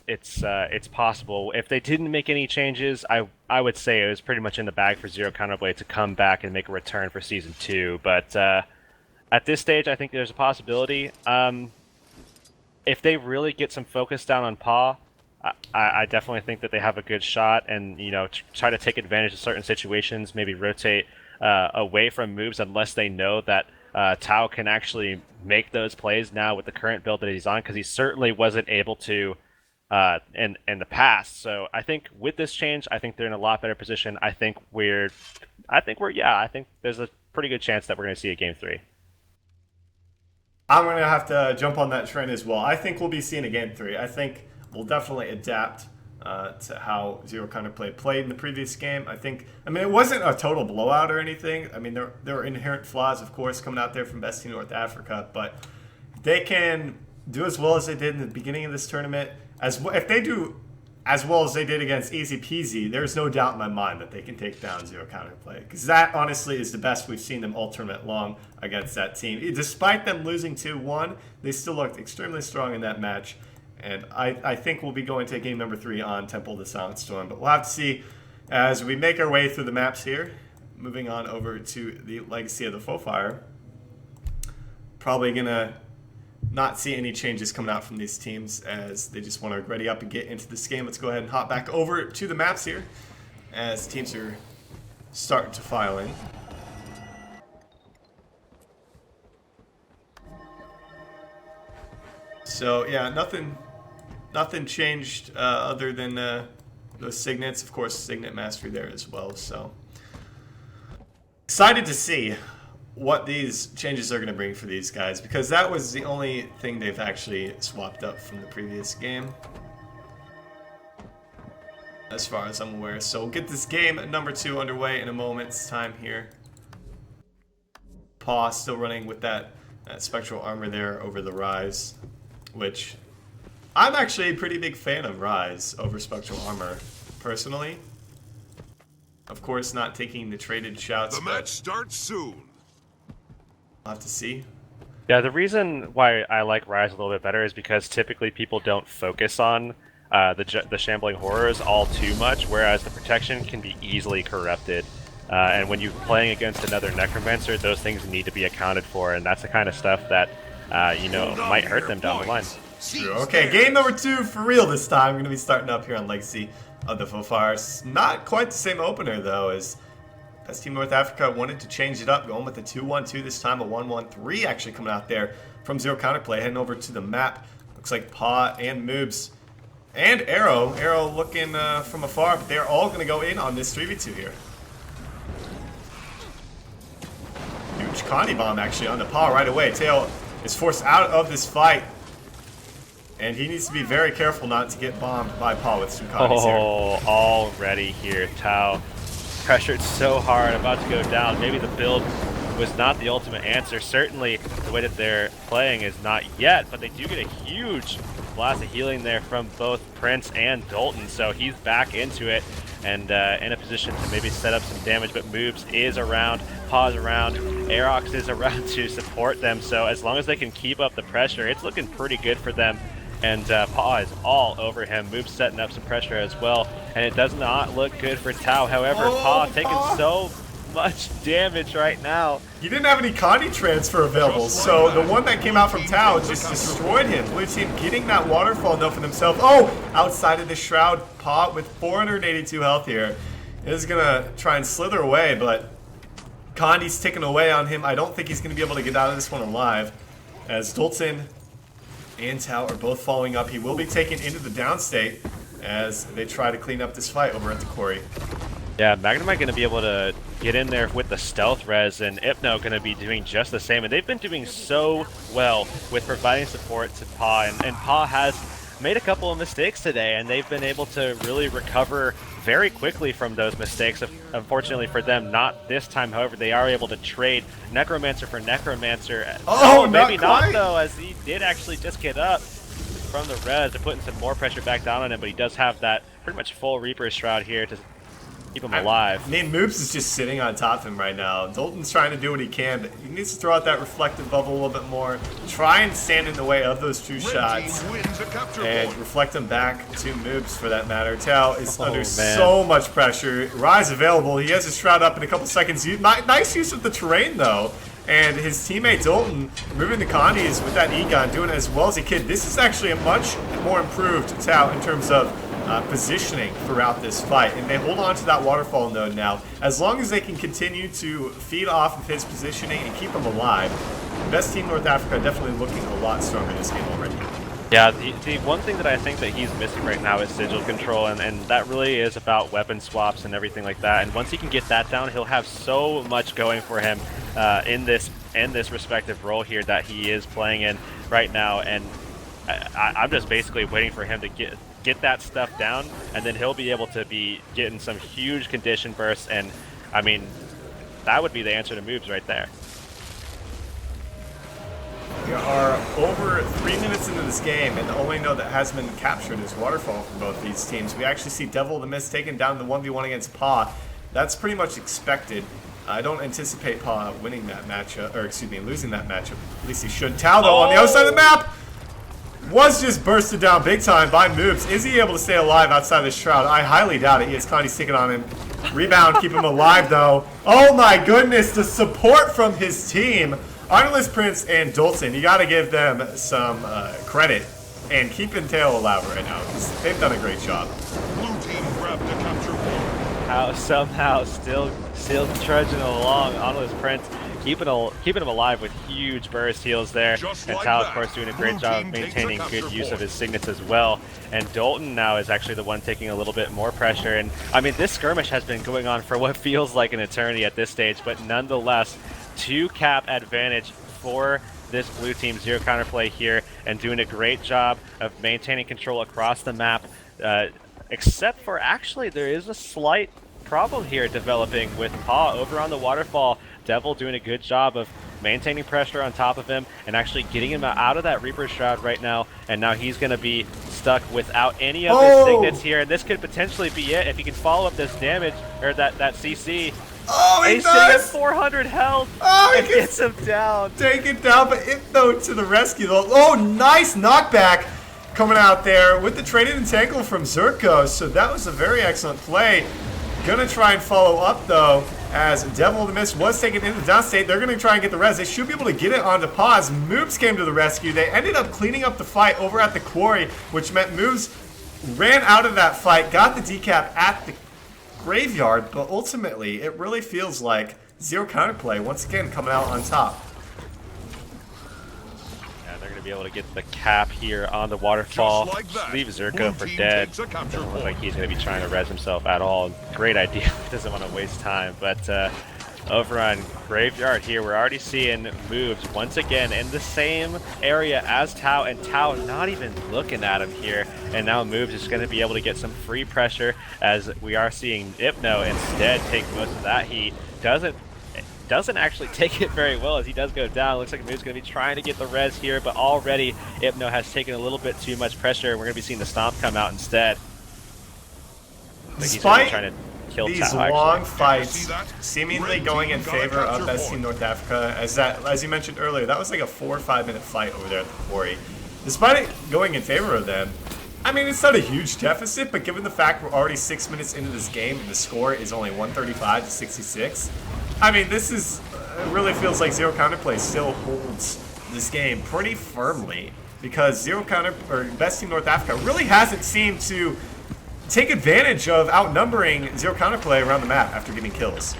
possible. If they didn't make any changes, I would say it was pretty much in the bag for Zero Counterplay to come back and make a return for Season 2. But at this stage, I think there's a possibility. If they really get some focus down on Pa, I definitely think that they have a good shot, and try to take advantage of certain situations, maybe rotate away from moves unless they know that Tao can actually make those plays now with the current build that he's on, because he certainly wasn't able to in the past. So I think with this change, I think they're in a lot better position. I think there's a pretty good chance that we're going to see a game 3. I'm going to have to jump on that train as well. I think we'll be seeing a game 3. I think we'll definitely adapt to how Zero Counterplay played in the previous game. I mean, it wasn't a total blowout or anything. I mean, there were inherent flaws, of course, coming out there from Best Team North Africa, but they can do as well as they did in the beginning of this tournament. If they do as well as they did against Easy Peasy, there's no doubt in my mind that they can take down Zero Counterplay, because that honestly is the best we've seen them all tournament long against that team. Despite them losing 2-1, they still looked extremely strong in that match. And I think we'll be going to game number 3 on Temple of the Silent Storm. But we'll have to see as we make our way through the maps here. Moving on over to the Legacy of the Foefire. Probably going to not see any changes coming out from these teams as they just want to ready up and get into this game. Let's go ahead and hop back over to the maps here as teams are starting to file in. So, yeah, nothing changed other than those signets. Of course, signet mastery there as well. So excited to see what these changes are going to bring for these guys, because that was the only thing they've actually swapped up from the previous game, as far as I'm aware. So we'll get this game number 2 underway in a moment's time here. Pa still running with that spectral armor there over the Rise, which I'm actually a pretty big fan of Rise over Spectral Armor, personally. Of course, not taking the traded shouts. The match starts soon. We'll have to see. Yeah, the reason why I like Rise a little bit better is because typically people don't focus on the shambling horrors all too much, whereas the protection can be easily corrupted. And when you're playing against another necromancer, those things need to be accounted for, and that's the kind of stuff that might hurt them down the line. True. Okay, game number 2 for real this time. We're gonna be starting up here on Legacy of the Fofars. Not quite the same opener though, as Best Team North Africa wanted to change it up, going with the 2-1-2 this time, a 1-1-3 actually coming out there from Zero Counterplay, heading over to the map. Looks like Paw and Moobs and Arrow. Arrow looking from afar, but they're all going to go in on this 3v2 here. Huge Connie bomb actually on the Paw right away. Tail is forced out of this fight, and he needs to be very careful not to get bombed by Paw with some Connies here. Oh, already here, Tao. Pressured so hard, about to go down. Maybe the build was not the ultimate answer. Certainly, the way that they're playing is not yet, but they do get a huge blast of healing there from both Prince and Dalton, so he's back into it and in a position to maybe set up some damage, but Moobs is around, Paw's around, Aerox is around to support them, so as long as they can keep up the pressure, it's looking pretty good for them. And Paw is all over him. Moobs setting up some pressure as well, and it does not look good for Tao. However, Paw taking so much damage right now. He didn't have any Connie transfer available, so the one that came out from Tao just destroyed him. Blue team getting that waterfall though for themselves. Oh, outside of the shroud, Paw with 482 health here is gonna try and slither away, but Connie's taken away on him. I don't think he's gonna be able to get out of this one alive, as Dalton and Tao are both following up. He will be taken into the downstate as they try to clean up this fight over at the quarry. Yeah, Magnemite going to be able to get in there with the stealth res, and Hypno going to be doing just the same. And they've been doing so well with providing support to Paw, and Paw has made a couple of mistakes today, and they've been able to really recover very quickly from those mistakes. Unfortunately for them, not this time. However, they are able to trade Necromancer for Necromancer. Oh, maybe not not though, as he did actually just get up from the res. They're putting some more pressure back down on him, but he does have that pretty much full Reaper Shroud here to keep him alive. I mean, Moobs is just sitting on top of him right now. Dalton's trying to do what he can, but he needs to throw out that reflective bubble a little bit more. Try and stand in the way of those two shots and reflect them back to Moobs for that matter. Tao is under so much pressure. Rise available. He has his shroud up in a couple seconds. Nice use of the terrain though. And his teammate Dalton removing the Condies with that E-gun, doing it as well as he can. This is actually a much more improved Tao in terms of positioning throughout this fight, and they hold on to that waterfall node now. As long as they can continue to feed off of his positioning and keep him alive, Best Team North Africa definitely looking a lot stronger this game already. Yeah, the one thing that I think that he's missing right now is sigil control, and that really is about weapon swaps and everything like that. And once he can get that down, he'll have so much going for him in this respective role here that he is playing in right now. And I'm just basically waiting for him to get that stuff down, and then he'll be able to be getting some huge condition bursts, and I mean, that would be the answer to Moobs right there. We are over 3 minutes into this game, and the only node that has been captured is Waterfall for both these teams. We actually see Devil the Mist taken down the 1v1 against Paw. That's pretty much expected. I don't anticipate Paw winning that matchup, or excuse me, losing that matchup. At least he should. Tao, though, on the other side of the map, was just bursted down big time by Moobs. Is he able to stay alive outside the shroud? I highly doubt it. He has Connie sticking on him. Rebound, keep him alive, though. Oh my goodness, the support from his team. Arnold's Prince and Dalton, you got to give them some credit and keeping Tail alive right now. They've done a great job. Blue team grabbed the capture point. Somehow still trudging along. Arnold's Prince keeping him alive with huge burst heals there. Just and like Tal, of that, course, doing a great Blue job team of takes maintaining the good capture use of point. his signets as well. And Dalton now is actually the one taking a little bit more pressure. And I mean, this skirmish has been going on for what feels like an eternity at this stage, but nonetheless, 2-cap advantage for this blue team. Zero Counterplay here, and doing a great job of maintaining control across the map, except for actually there is a slight problem here developing with Paw over on the waterfall. Devil doing a good job of maintaining pressure on top of him and actually getting him out of that Reaper Shroud right now, and now he's going to be stuck without any of his signets here, and this could potentially be it if he can follow up this damage, or that CC. Oh, he He's sitting at does! 400 health. Oh, he and gets him down. Take it down, but Hypno to the rescue, though. Oh, nice knockback coming out there with the traded entangle from Zerko. So that was a very excellent play. Gonna try and follow up, though, as Devil the Mist was taken into the down state. They're gonna try and get the res. They should be able to get it onto pause. Moves came to the rescue. They ended up cleaning up the fight over at the quarry, which meant Moves ran out of that fight, got the decap at the graveyard, but ultimately it really feels like Zero Counterplay once again coming out on top. Yeah, they're going to be able to get the cap here on the waterfall. Just like that, Leave Zerko for blue team dead. takes a capture Doesn't look point. like he's going to be trying to res himself at all. Great idea. Doesn't want to waste time, but over on Graveyard here, we're already seeing Moves once again in the same area as Tau, and Tau not even looking at him here. And now Moves is going to be able to get some free pressure, as we are seeing Hypno instead take most of that heat. Doesn't actually take it very well as he does go down. Looks like Moves going to be trying to get the res here, but already Hypno has taken a little bit too much pressure. We're going to be seeing the Stomp come out instead. Despite trying to kill these Tau, long actually. fights seemingly going in favor of Best Team North Africa, as you mentioned earlier, that was like a 4 or 5 minute fight over there at the quarry. Despite it going in favor of them, I mean, it's not a huge deficit, but given the fact we're already 6 minutes into this game and the score is only 135 to 66, I mean, this is, it really feels like Zero Counterplay still holds this game pretty firmly, because Best Team North Africa really hasn't seemed to take advantage of outnumbering Zero Counterplay around the map after getting kills.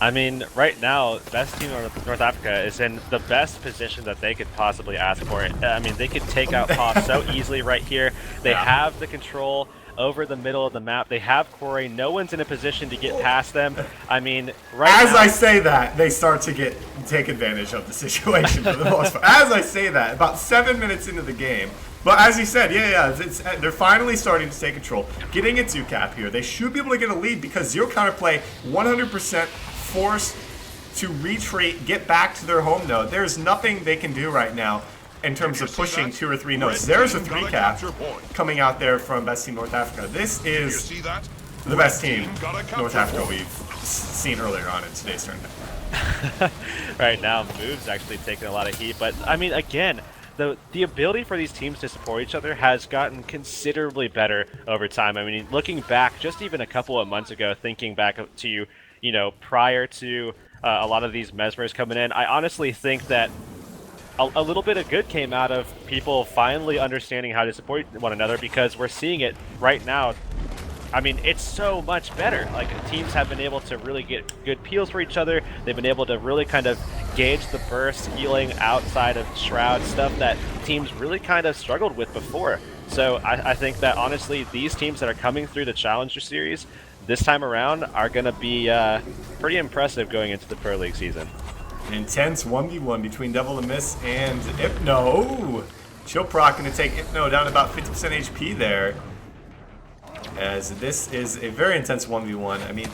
I mean, right now, Best Team North Africa is in the best position that they could possibly ask for. I mean, they could take out Pop so easily right here. They have the control over the middle of the map. They have Quarry. No one's in a position to get past them. I mean, As I say that, they start to take advantage of the situation for the most part. As I say that, about 7 minutes into the game. But as you said, they're finally starting to take control. Getting a 2-cap here. They should be able to get a lead because Zero Counterplay 100% forced to retreat, get back to their home node. There's nothing they can do right now in terms of pushing 2 or 3 nodes. There's a 3-cap coming out there from Best Team North Africa. This is the best team North Africa we've seen earlier on in today's tournament. Right now, Moves actually taking a lot of heat, but I mean, again, the ability for these teams to support each other has gotten considerably better over time. I mean, looking back, just even a couple of months ago, thinking back to, you know, prior to a lot of these Mesmers coming in, I honestly think that a little bit of good came out of people finally understanding how to support one another, because we're seeing it right now. I mean, it's so much better. Like, teams have been able to really get good peels for each other. They've been able to really kind of gauge the burst, healing outside of Shroud, stuff that teams really kind of struggled with before. So I think that, honestly, these teams that are coming through the Challenger Series this time around are going to be pretty impressive going into the Pro League season. Intense 1v1 between Devil the Mist and Hypno. Ooh, Chilproc going to take Hypno down to about 50% HP there. As this is a very intense 1v1. I mean,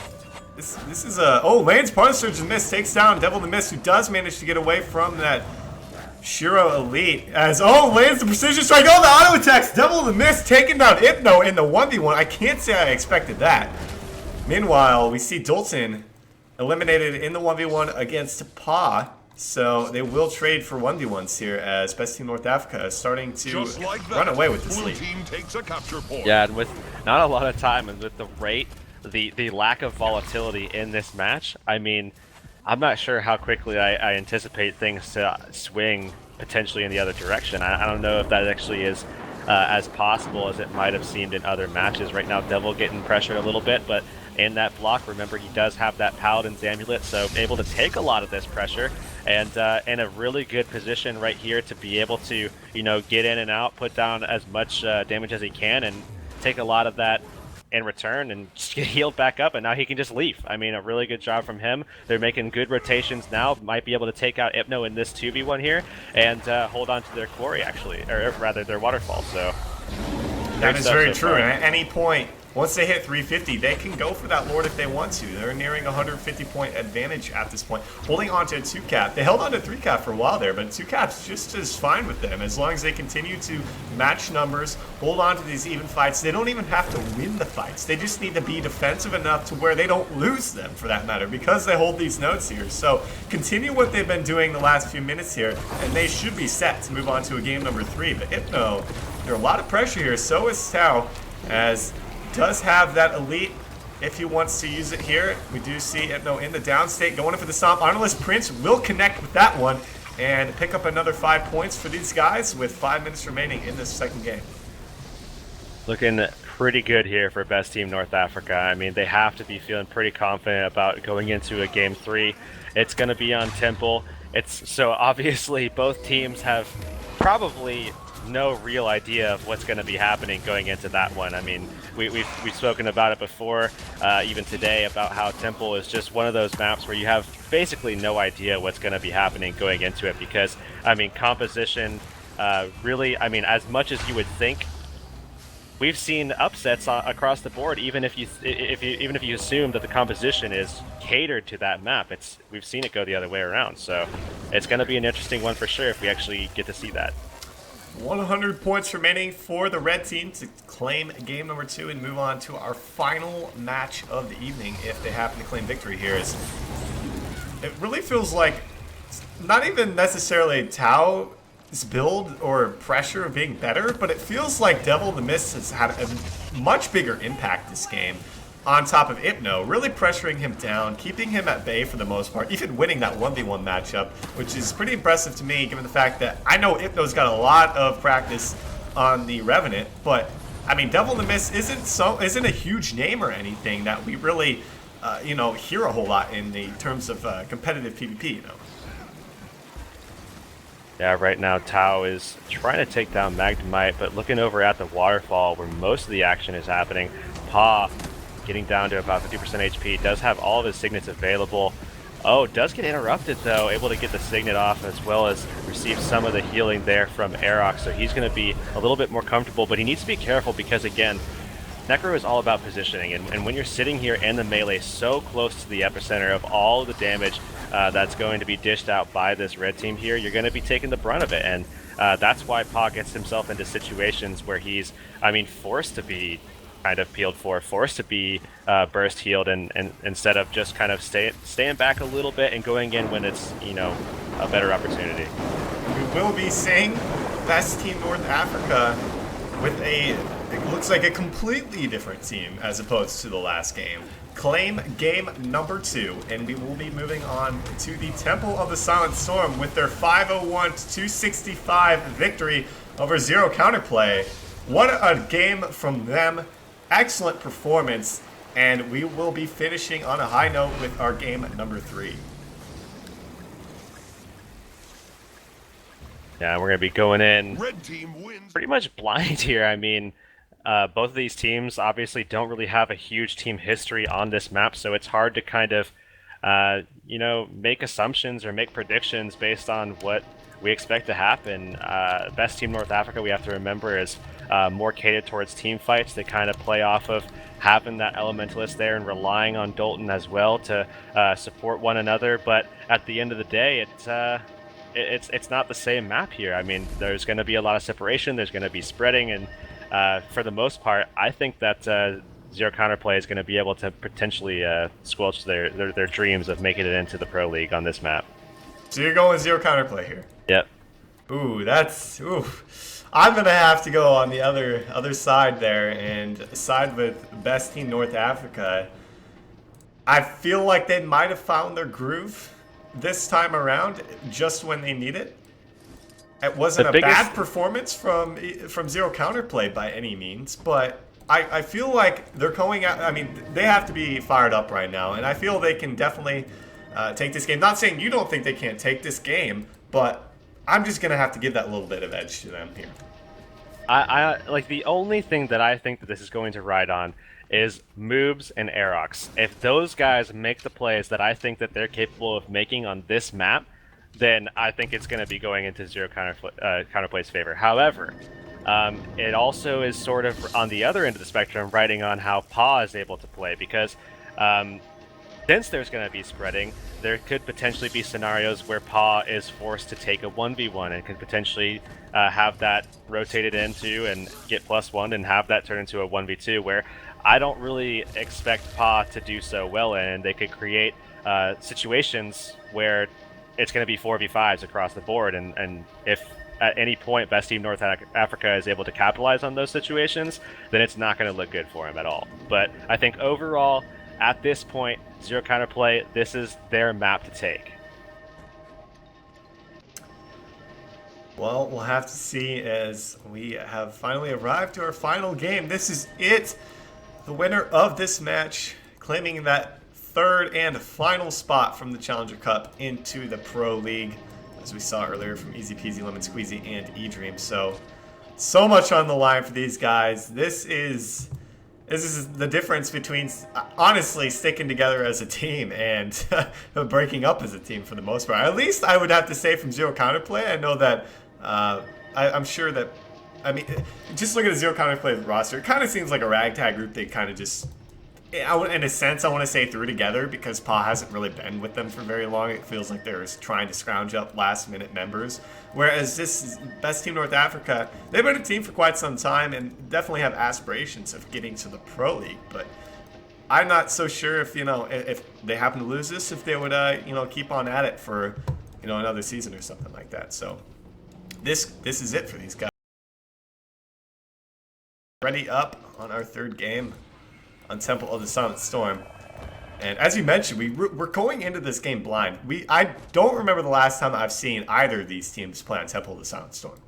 this is a... Oh, lands Pardon Surgeon Mist takes down Devil the Mist, who does manage to get away from that Shiro Elite. As, lands the Precision Strike. Oh, the auto attacks. Devil the Mist taking down Hypno in the 1v1. I can't say I expected that. Meanwhile, we see Dalton eliminated in the 1v1 against Pa. So they will trade for 1v1s here, as Best Team North Africa is starting to run away with this lead. Team takes a capture point. Yeah, and with not a lot of time, and with the rate, the lack of volatility in this match, I mean, I'm not sure how quickly I anticipate things to swing potentially in the other direction. I don't know if that actually is as possible as it might have seemed in other matches. Right now, Devil getting pressured a little bit, but in that block, remember, he does have that Paladin's Amulet, so able to take a lot of this pressure, and in a really good position right here to be able to, you know, get in and out, put down as much damage as he can, and take a lot of that in return, and just get healed back up, and now he can just leave. I mean, a really good job from him. They're making good rotations now, might be able to take out Hypno in this 2v1 here, and hold on to their quarry, actually, or rather their waterfall, so... That is very true, and at any point once they hit 350, they can go for that Lord if they want to. They're nearing 150-point advantage at this point. Holding on to a 2-cap. They held on to 3-cap for a while there, but 2-cap's just as fine with them. As long as they continue to match numbers, hold on to these even fights. They don't even have to win the fights. They just need to be defensive enough to where they don't lose them, for that matter, because they hold these notes here. So continue what they've been doing the last few minutes here, and they should be set to move on to a game number 3. But Hypno, there's a lot of pressure here. So is Tau, as does have that elite if he wants to use it here. We do see Hypno in the down state going in for the stomp. Arnolus Prince will connect with that one and pick up another 5 points for these guys with 5 minutes remaining in this second game. Looking pretty good here for Best Team North Africa. I mean, they have to be feeling pretty confident about going into a game 3. It's going to be on Temple. So obviously both teams have probably no real idea of what's going to be happening going into that one. I mean, we've spoken about it before, even today, about how Temple is just one of those maps where you have basically no idea what's going to be happening going into it, because, I mean, composition, really, I mean, as much as you would think, we've seen upsets across the board. Even if you assume that the composition is catered to that map, we've seen it go the other way around. So it's going to be an interesting one for sure if we actually get to see that. 100 points remaining for the red team to claim game number 2 and move on to our final match of the evening if they happen to claim victory here. It really feels like not even necessarily Tau's build or pressure being better, but it feels like Devil in the Mist has had a much bigger impact this game on top of Hypno, really pressuring him down, keeping him at bay for the most part, even winning that 1v1 matchup, which is pretty impressive to me given the fact that I know Hypno's got a lot of practice on the Revenant, but I mean, Devil in the Mist isn't a huge name or anything that we really hear a whole lot in the terms of competitive PvP, Yeah, right now Tau is trying to take down Magnemite, but looking over at the waterfall where most of the action is happening, Pa getting down to about 50% HP, does have all of his signets available. Oh, does get interrupted though, able to get the signet off as well as receive some of the healing there from Aerox, so he's going to be a little bit more comfortable, but he needs to be careful because, again, Necro is all about positioning, and when you're sitting here in the melee so close to the epicenter of all the damage that's going to be dished out by this red team here, you're going to be taking the brunt of it, and that's why Pa gets himself into situations where he's, I mean, forced to be kind of peeled forced to be burst healed, and instead of just kind of staying back a little bit and going in when it's, a better opportunity. We will be seeing Best Team North Africa with it looks like a completely different team as opposed to the last game. Claim game number 2, and we will be moving on to the Temple of the Silent Storm with their 501-265 victory over Zero Counterplay. What a game from them. Excellent performance, and we will be finishing on a high note with our game number 3. Yeah, we're going to be going in Red team wins. pretty much blind here. I mean, both of these teams obviously don't really have a huge team history on this map, so it's hard to kind of, make assumptions or make predictions based on what we expect to happen. Best Team North Africa, we have to remember, is more catered towards team fights. They kind of play off of having that Elementalist there and relying on Dalton as well to support one another. But at the end of the day, it's not the same map here. I mean, there's going to be a lot of separation. There's going to be spreading, and for the most part, I think that Zero Counterplay is going to be able to potentially squelch their dreams of making it into the Pro League on this map. So you're going Zero Counterplay here? Yep. Ooh. I'm gonna have to go on the other side there and side with Best Team North Africa. I feel like they might have found their groove this time around, just when they need it. It wasn't a bad performance from Zero Counterplay by any means, but I feel like they're going out. I mean, they have to be fired up right now, and I feel they can definitely take this game. Not saying you don't think they can't take this game, but I'm just gonna have to give that little bit of edge to them here. I like, the only thing that I think that this is going to ride on is Moobs and Aerox. If those guys make the plays that I think that they're capable of making on this map, then I think it's going to be going into Zero Counterplay's favor. However, It also is sort of on the other end of the spectrum, writing on how PA is able to play, because since there's going to be spreading, there could potentially be scenarios where PA is forced to take a 1v1 and could potentially have that rotated into and get +1 and have that turn into a 1v2, where I don't really expect PA to do so well in, and they could create situations where it's going to be 4v5s across the board, and if at any point Best Team North Africa is able to capitalize on those situations, then it's not going to look good for him at all. But I think overall, at this point, Zero Counterplay, this is their map to take. Well, we'll have to see as we have finally arrived to our final game. This is it. The winner of this match claiming that third and final spot from the Challenger Cup into the Pro League, as we saw earlier from Easy Peasy Lemon Squeezy and eDream. So much on the line for these guys. This is the difference between, honestly, sticking together as a team and breaking up as a team for the most part. At least I would have to say from Zero Counterplay. I know that I'm sure that, I mean, just look at the Zero Counterplay roster. It kind of seems like a ragtag group. They kind of just, in a sense, I want to say threw together, because PA hasn't really been with them for very long. It feels like they're trying to scrounge up last-minute members. Whereas this Best Team North Africa, they've been a team for quite some time and definitely have aspirations of getting to the Pro League. But I'm not so sure if, if they happen to lose this, if they would, keep on at it for, another season or something like that. So this is it for these guys. Ready up on our third game on Temple of the Silent Storm. And as you mentioned, we're going into this game blind. I don't remember the last time I've seen either of these teams play on Temple of the Silent Storm.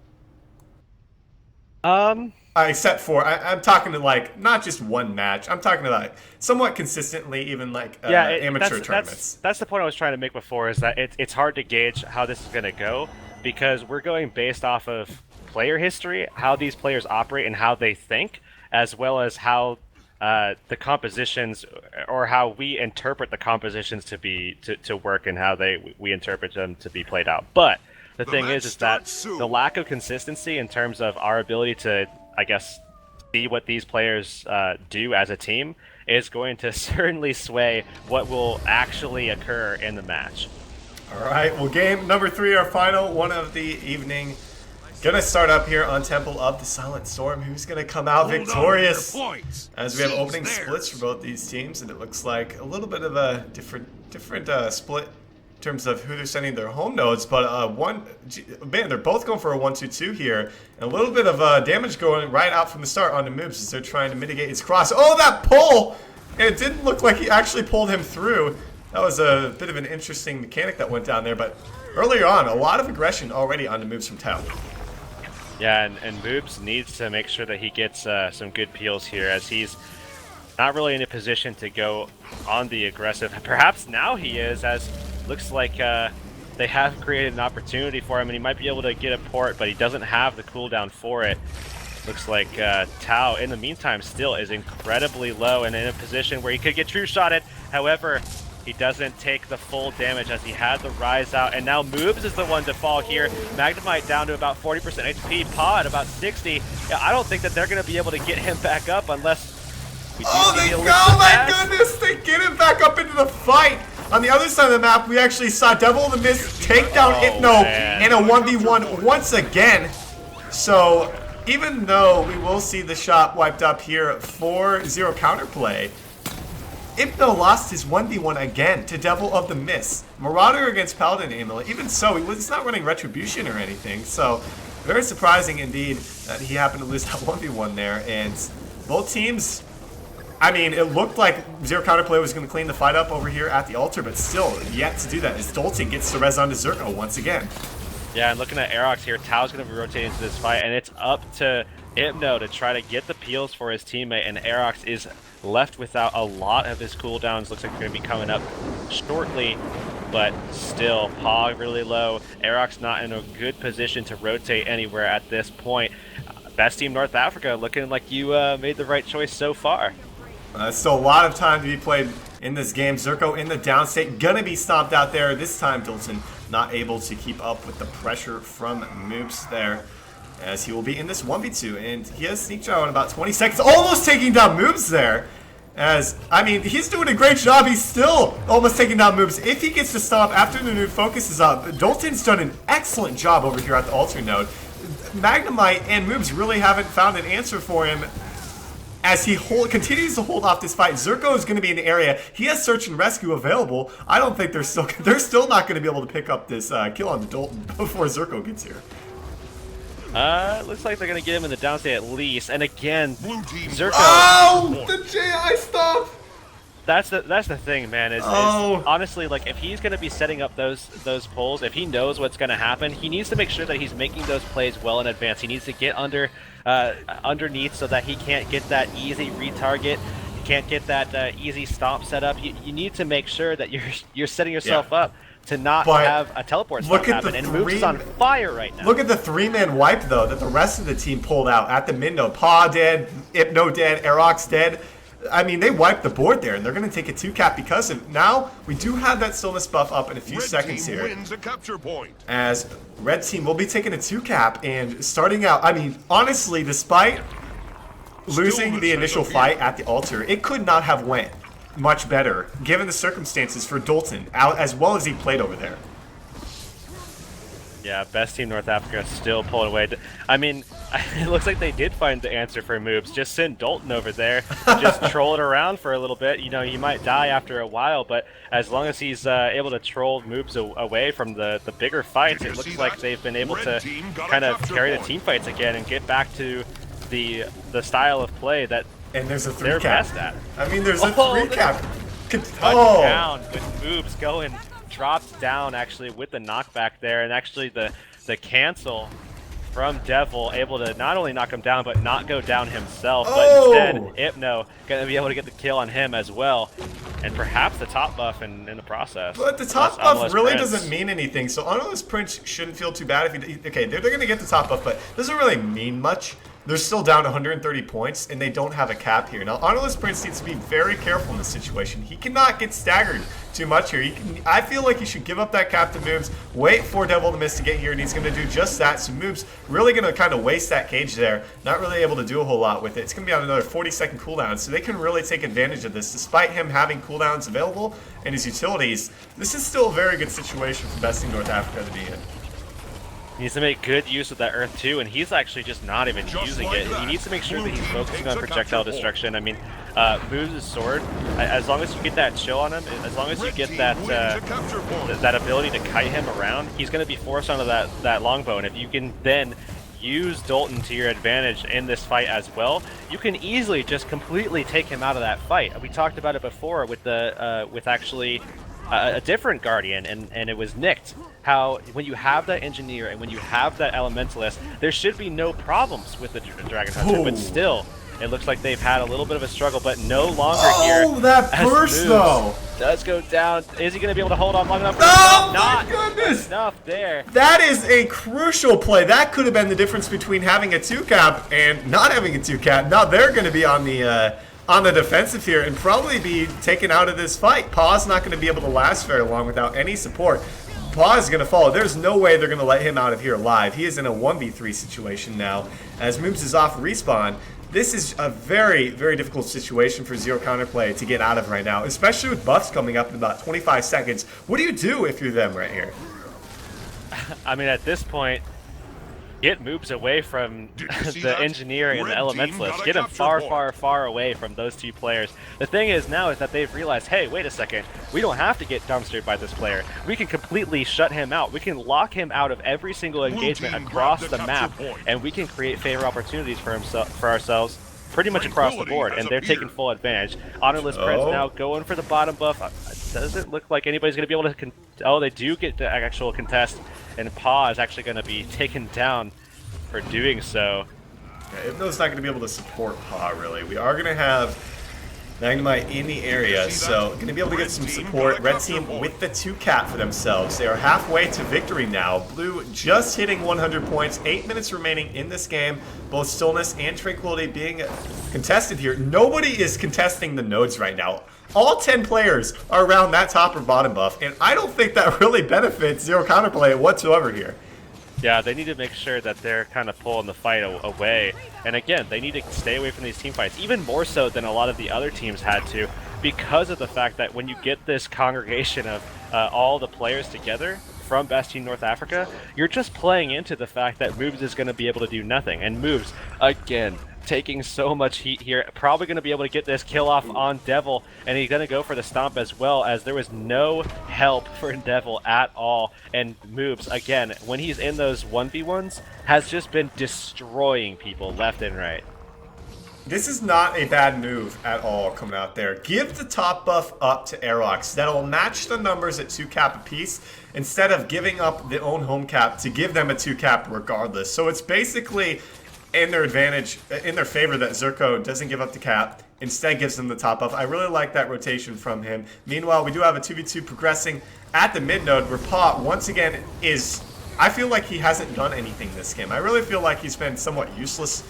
Except for, I'm talking to, like, not just one match. I'm talking about somewhat consistently, even, like, amateur tournaments. That's the point I was trying to make before, is that it's hard to gauge how this is going to go, because we're going based off of player history, how these players operate and how they think, as well as how the compositions, or how we interpret the compositions to work, and how we interpret them to be played out. But the thing is that the lack of consistency in terms of our ability to, I guess, see what these players do as a team is going to certainly sway what will actually occur in the match. All right, well, game number 3, our final one of the evening. Gonna start up here on Temple of the Silent Storm. Who's gonna come out victorious? As we have opening splits for both these teams, and it looks like a little bit of a different split in terms of who they're sending their home nodes. But they're both going for a 1-2-2 here, and a little bit of damage going right out from the start onto Moobs as they're trying to mitigate his cross. Oh, that pull! And it didn't look like he actually pulled him through. That was a bit of an interesting mechanic that went down there. But earlier on, a lot of aggression already onto Moobs from Tao. Yeah, and Moobs needs to make sure that he gets some good peels here, as he's not really in a position to go on the aggressive. Perhaps now he is, as looks like they have created an opportunity for him, and he might be able to get a port, but he doesn't have the cooldown for it. Looks like Tao, in the meantime, still is incredibly low and in a position where he could get true-shotted. However, he doesn't take the full damage as he had the rise out, and now Moobs is the one to fall here. Magnemite down to about 40% HP, PA at about 60. Yeah, I don't think that they're going to be able to get him back up unless we do oh my goodness, they get him back up into the fight. On the other side of the map, we actually saw Double the Miss take down Hypno in a 1v1 once again. So even though we will see the shot wiped up here for Zero Counterplay, Hypno lost his 1v1 again to Devil of the Mist. Marauder against Paladin Amulet. Even so, he's not running Retribution or anything. So, very surprising indeed that he happened to lose that 1v1 there. And both teams, I mean, it looked like Zero Counterplay was going to clean the fight up over here at the altar, but still yet to do that as Dolton gets to res onto Zerko once again. Yeah, and looking at Aerox here, Tao's going to be rotating into this fight, and it's up to Hypno to try to get the peels for his teammate, and Aerox is left without a lot of his cooldowns. Looks like they're going to be coming up shortly, but still, Pog really low. Aerox not in a good position to rotate anywhere at this point. Best Team North Africa looking like you made the right choice so far. Still a lot of time to be played in this game. Zerko in the downstate, gonna be stomped out there. This time, Dolton not able to keep up with the pressure from Moops there. as he will be in this 1v2, and he has sneak shot in about 20 seconds, almost taking down Moobs there. As, I mean, he's doing a great job. He's still almost taking down Moobs. If he gets to stop after the new focus is up, Dalton's done an excellent job over here at the altar node. Magnemite and Moobs really haven't found an answer for him as he continues to hold off this fight. Zerko is going to be in the area. He has search and rescue available. I don't think they're still not going to be able to pick up this kill on the Dalton before Zerko gets here. Looks like they're gonna get him in the downstate at least. And again, Zerko. Oh, the JI stop! That's the thing, man. Is honestly, like, if he's gonna be setting up those pulls, if he knows what's gonna happen, he needs to make sure that he's making those plays well in advance. He needs to get underneath so that he can't get that easy retarget. You can't get that easy stomp set up. You need to make sure that you're setting yourself up to not have a teleport stop happen, and Moobs is on fire right now. Look at the 3-man wipe, though, that the rest of the team pulled out at the mid node. Pa dead, Hypno dead, Aerox dead. I mean, they wiped the board there, and they're going to take a 2-cap because of now we do have that stillness buff up in a few seconds here. Wins a capture point. As Red Team will be taking a 2-cap and starting out, I mean, honestly, despite losing the initial fight at the altar, it could not have went much better, given the circumstances for Dalton, out as well as he played over there. Yeah, best team North Africa still pulling away. I mean, it looks like they did find the answer for Moobs. Just send Dalton over there, just troll it around for a little bit. You know, you might die after a while, but as long as he's able to troll Moobs away from the bigger fights, it looks like they've been able to kind of carry the team fights again and get back to the style of play that there's a 3-cap. They're best at. I mean, there's a 3-cap. Down with Moobs going, dropped down actually with the knockback there, and actually the cancel from Devil able to not only knock him down, but not go down himself, but instead Hypno gonna be able to get the kill on him as well, and perhaps the top buff in the process. But the top buff really doesn't mean anything, so Honorless Prince shouldn't feel too bad if he... Okay, they're gonna get the top buff, but it doesn't really mean much. They're still down 130 points, and they don't have a cap here. Now, Honorless Prince needs to be very careful in this situation. He cannot get staggered too much here. I feel like he should give up that cap to Moobs, wait for Devil to miss to get here, and he's going to do just that. So Moobs really going to kind of waste that cage there, not really able to do a whole lot with it. It's going to be on another 40-second cooldown, so they can really take advantage of this. Despite him having cooldowns available and his utilities, this is still a very good situation for Best Team North Africa to be in. He needs to make good use of that Earth 2, and he's actually just not even using it. He needs to make sure that he's focusing on projectile destruction. I mean, Moobs' sword, as long as you get that chill on him, as long as you get that that ability to kite him around, he's going to be forced onto that longbow. And if you can then use Dalton to your advantage in this fight as well, you can easily just completely take him out of that fight. We talked about it before with the with actually a different Guardian, and it was Nicked. How when you have that Engineer and when you have that Elementalist, there should be no problems with the Dragon Hunter, but still, it looks like they've had a little bit of a struggle, but no longer here. Oh, that burst though! Does go down. Is he going to be able to hold on long enough? Oh, not my goodness! Enough there. That is a crucial play. That could have been the difference between having a 2-cap and not having a 2-cap. Now they're going to be on the defensive here and probably be taken out of this fight. Paw's not going to be able to last very long without any support. Paw is going to follow. There's no way they're going to let him out of here alive. He is in a 1v3 situation now as Moobs is off respawn. This is a very, very difficult situation for Zero Counterplay to get out of right now, especially with buffs coming up in about 25 seconds. What do you do if you're them right here? I mean, at this point, get Moobs away from the Engineering and the Elementalist. Get him far, far, far away from those two players. The thing is now is that they've realized, hey, wait a second, we don't have to get dumpstered by this player. We can completely shut him out. We can lock him out of every single engagement across the map, and we can create favor opportunities for ourselves pretty much across the board, and they're taking full advantage. Honorless Prince now going for the bottom buff. It doesn't look like anybody's going to be able to... Oh, they do get the actual contest, and Paw is actually going to be taken down for doing so. Yeah, Hypno's not going to be able to support Paw, really. We are going to have Magnemite in the area, so going to be able to get some support. Red Team with the 2-cap for themselves. They are halfway to victory now. Blue just hitting 100 points. 8 minutes remaining in this game. Both Stillness and Tranquility being contested here. Nobody is contesting the nodes right now. All 10 players are around that top or bottom buff, and I don't think that really benefits Zero Counterplay whatsoever here. Yeah, they need to make sure that they're kind of pulling the fight away. And again, they need to stay away from these team fights, even more so than a lot of the other teams had to, because of the fact that when you get this congregation of all the players together from Best Team North Africa, you're just playing into the fact that Moobs is going to be able to do nothing. And Moobs, again, taking so much heat here, probably going to be able to get this kill off on Devil, and he's going to go for the stomp as well, as there was no help for Devil at all. And Moobs, again, when he's in those 1v1s, has just been destroying people left and right. This is not a bad move at all coming out there. Give the top buff up to Aerox. That'll match the numbers at 2 cap apiece instead of giving up the own home cap to give them a 2 cap regardless. So it's basically in their advantage, in their favor, that Zerko doesn't give up the cap, instead gives them the top buff. I really like that rotation from him. Meanwhile, we do have a 2v2 progressing at the mid node, where Paw, once again, is... I feel like he hasn't done anything this game. I really feel like he's been somewhat useless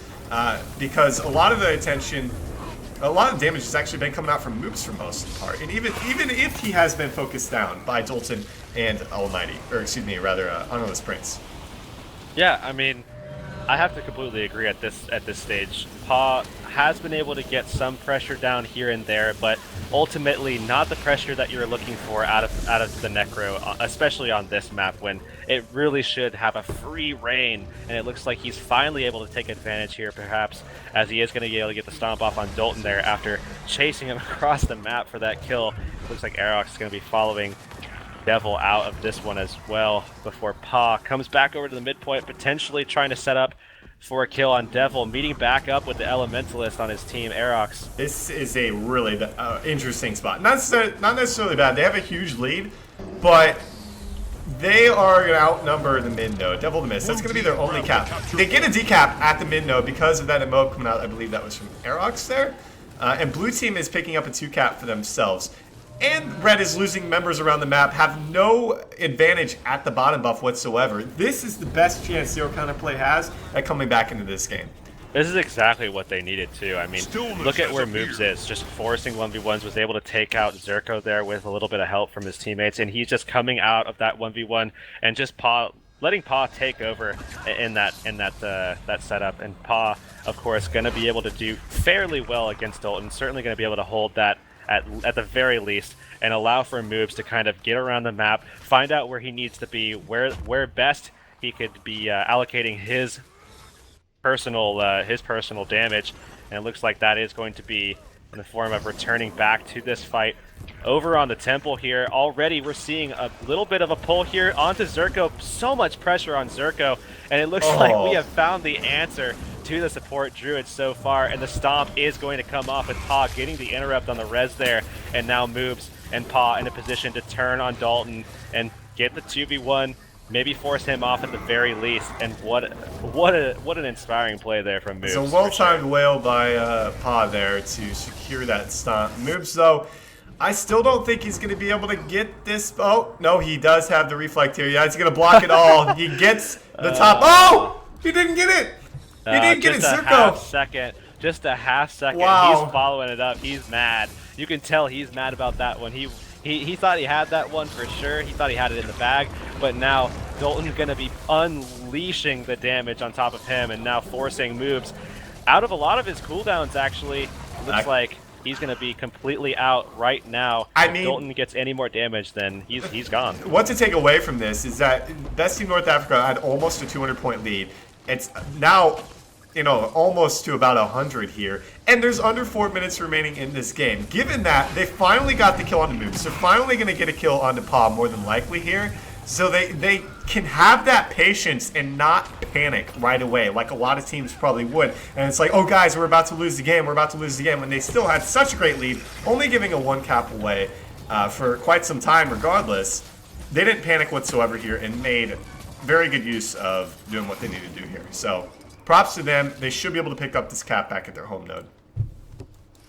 because a lot of the attention, a lot of damage has actually been coming out from Moobs for most of the part. And even if he has been focused down by Dalton and Almighty, or excuse me, rather, Honorless Prince. Yeah, I mean, I have to completely agree at this stage. Paw has been able to get some pressure down here and there, but ultimately not the pressure that you were looking for out of the Necro, especially on this map when it really should have a free reign. And it looks like he's finally able to take advantage here, perhaps, as he is going to be able to get the stomp off on Dalton there after chasing him across the map for that kill. It looks like Aerox is going to be following Devil out of this one as well before Paw comes back over to the midpoint, potentially trying to set up for a kill on Devil, meeting back up with the Elementalist on his team, Aerox. This is a really interesting spot. Not necessarily bad. They have a huge lead, but they are going to outnumber the mid node. Devil to miss. That's going to be their only cap. They get a decap at the mid node because of that emote coming out. I believe that was from Aerox there. And blue team is picking up a 2 cap for themselves. And red is losing members around the map, have no advantage at the bottom buff whatsoever. This is the best chance Zero Counterplay has at coming back into this game. This is exactly what they needed too. I mean, look at where Moobs is, just forcing 1v1s, was able to take out Zerko there with a little bit of help from his teammates, and he's just coming out of that 1v1 and just letting Paw take over in that setup. And Paw, of course, going to be able to do fairly well against Dalton, certainly going to be able to hold that at the very least, and allow for Moobs to kind of get around the map, find out where he needs to be, where best he could be allocating his personal damage. And it looks like that is going to be in the form of returning back to this fight over on the temple here. Already we're seeing a little bit of a pull here onto Zerko, so much pressure on Zerko, and it looks like we have found the answer to the support druid so far, and the stomp is going to come off with Paw getting the interrupt on the res there, and now Moobs and Paw in a position to turn on Dalton and get the 2v1, maybe force him off at the very least. And what an inspiring play there from Moobs. It's a well-timed whale by Paw there to secure that stomp. Moobs, though, I still don't think he's going to be able to get this. Oh, no, he does have the reflect here. Yeah, he's going to block it all. He gets the top. Oh! He didn't get it! He didn't get it, Zerko! Just a half second. Wow. He's following it up. He's mad. You can tell he's mad about that one. He thought he had that one for sure. He thought he had it in the bag. But now Dalton's going to be unleashing the damage on top of him, and now forcing Moobs out of a lot of his cooldowns, actually. Looks like he's going to be completely out right now. I if mean, Dalton gets any more damage, then he's gone. What to take away from this is that Best Team North Africa had almost a 200-point lead. It's now, almost to about 100 here. And there's under 4 minutes remaining in this game. Given that, they finally got the kill on the Moobs. They're finally going to get a kill on the Paw, more than likely here. So they can have that patience and not panic right away, like a lot of teams probably would. And it's like, oh, guys, we're about to lose the game. We're about to lose the game. When they still had such a great lead, only giving a 1 cap away for quite some time regardless. They didn't panic whatsoever here and made very good use of doing what they need to do here. So props to them. They should be able to pick up this cap back at their home node.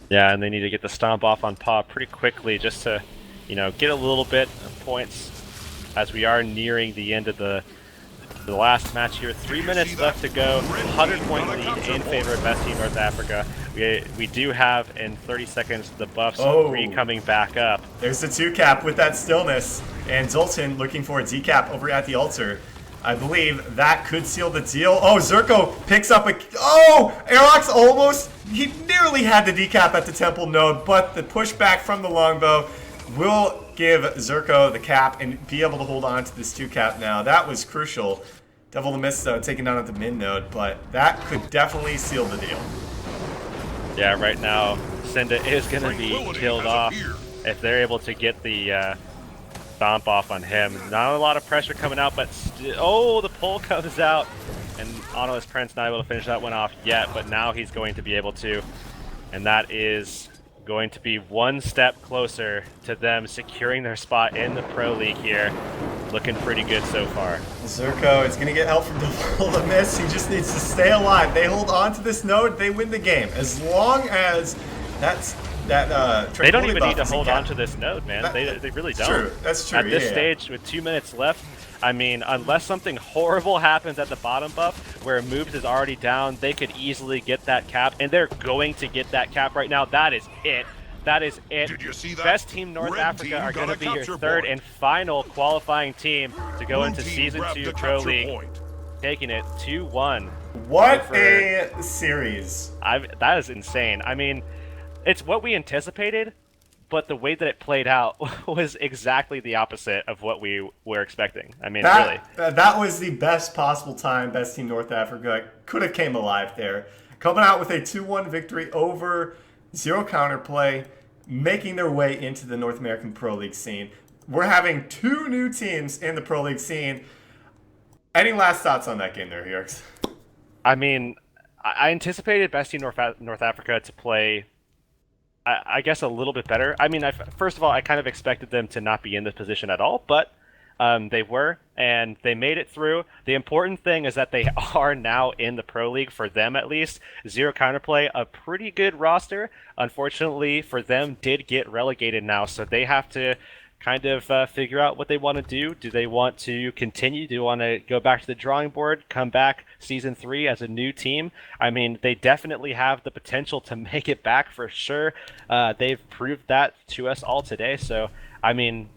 Yeah, and they need to get the stomp off on Paw pretty quickly just to, get a little bit of points as we are nearing the end of the last match here. 3 minutes left to go. 100-point lead in favor of Best Team North Africa. We do have in 30 seconds the buffs coming back up. There's the 2 cap with that stillness, and Zoltan looking for a decap over at the altar. I believe that could seal the deal. Oh, Zerko picks up a... Oh! Aerox almost... He nearly had the decap at the temple node, but the pushback from the longbow will give Zerko the cap and be able to hold on to this 2-cap now. That was crucial. Devil the Mist, though, taken down at the mid node, but that could definitely seal the deal. Yeah, right now, Synda is going to be killed off if they're able to get the stomp off on him. Not a lot of pressure coming out, but oh, the pull comes out, and Autoless Prince not able to finish that one off yet, but now he's going to be able to, and that is going to be one step closer to them securing their spot in the Pro League here. Looking pretty good so far. Zerko is going to get help from Double the Mist. He just needs to stay alive. They hold on to this node, they win the game. As long as they don't even need to hold on to this node, man. They really don't. True. That's true. At this stage, with 2 minutes left, I mean, unless something horrible happens at the bottom buff, where Moobs is already down, they could easily get that cap, and they're going to get that cap right now. That is it. That is it. Did you see that? Best Team North Africa are going to be your third and final qualifying team to go into Season 2 Pro League, taking it 2-1. What a series. That is insane. I mean, it's what we anticipated, but the way that it played out was exactly the opposite of what we were expecting. I mean, really. That was the best possible time Best Team North Africa could have came alive there. Coming out with a 2-1 victory over Zero Counterplay, making their way into the North American Pro League scene. We're having 2 new teams in the Pro League scene. Any last thoughts on that game there, Yerks? I mean, I anticipated Best Team North Africa to play, I guess, a little bit better. I mean, first of all, I kind of expected them to not be in this position at all, but they were, and they made it through. The important thing is that they are now in the Pro League, for them at least. Zero Counterplay, a pretty good roster. Unfortunately for them, did get relegated now, so they have to kind of figure out what they want to do. Do they want to continue? Do they want to go back to the drawing board, come back Season 3 as a new team? I mean, they definitely have the potential to make it back for sure. They've proved that to us all today, so, I mean,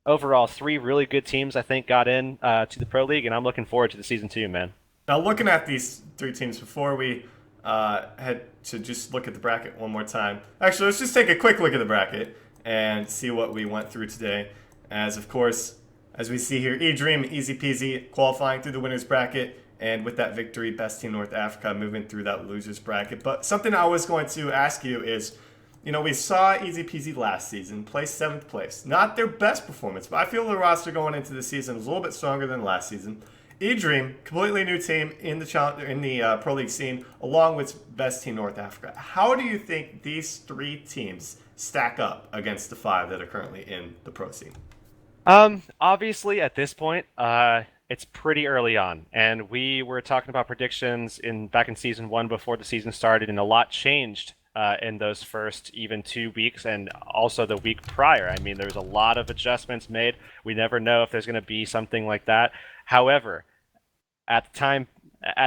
overall, 3 really good teams, I think, got in to the Pro League, and I'm looking forward to the Season 2, man. Now, looking at these 3 teams before we head to just look at the bracket one more time. Actually, let's just take a quick look at the bracket and see what we went through today. As, of course, as we see here, E-Dream, easy peasy, qualifying through the winner's bracket, and with that victory, Best Team North Africa moving through that loser's bracket. But something I was going to ask you is, you know, we saw Easy Peasy last season, place 7th place. Not their best performance, but I feel the roster going into the season was a little bit stronger than last season. E-Dream, completely new team in the Pro League scene, along with Best Team North Africa. How do you think these 3 teams stack up against the 5 that are currently in the Pro scene? Obviously, at this point, it's pretty early on, and we were talking about predictions back in Season 1 before the season started, and a lot changed in those first even 2 weeks, and also the week prior. I mean, there's a lot of adjustments made. We never know if there's going to be something like that. However, at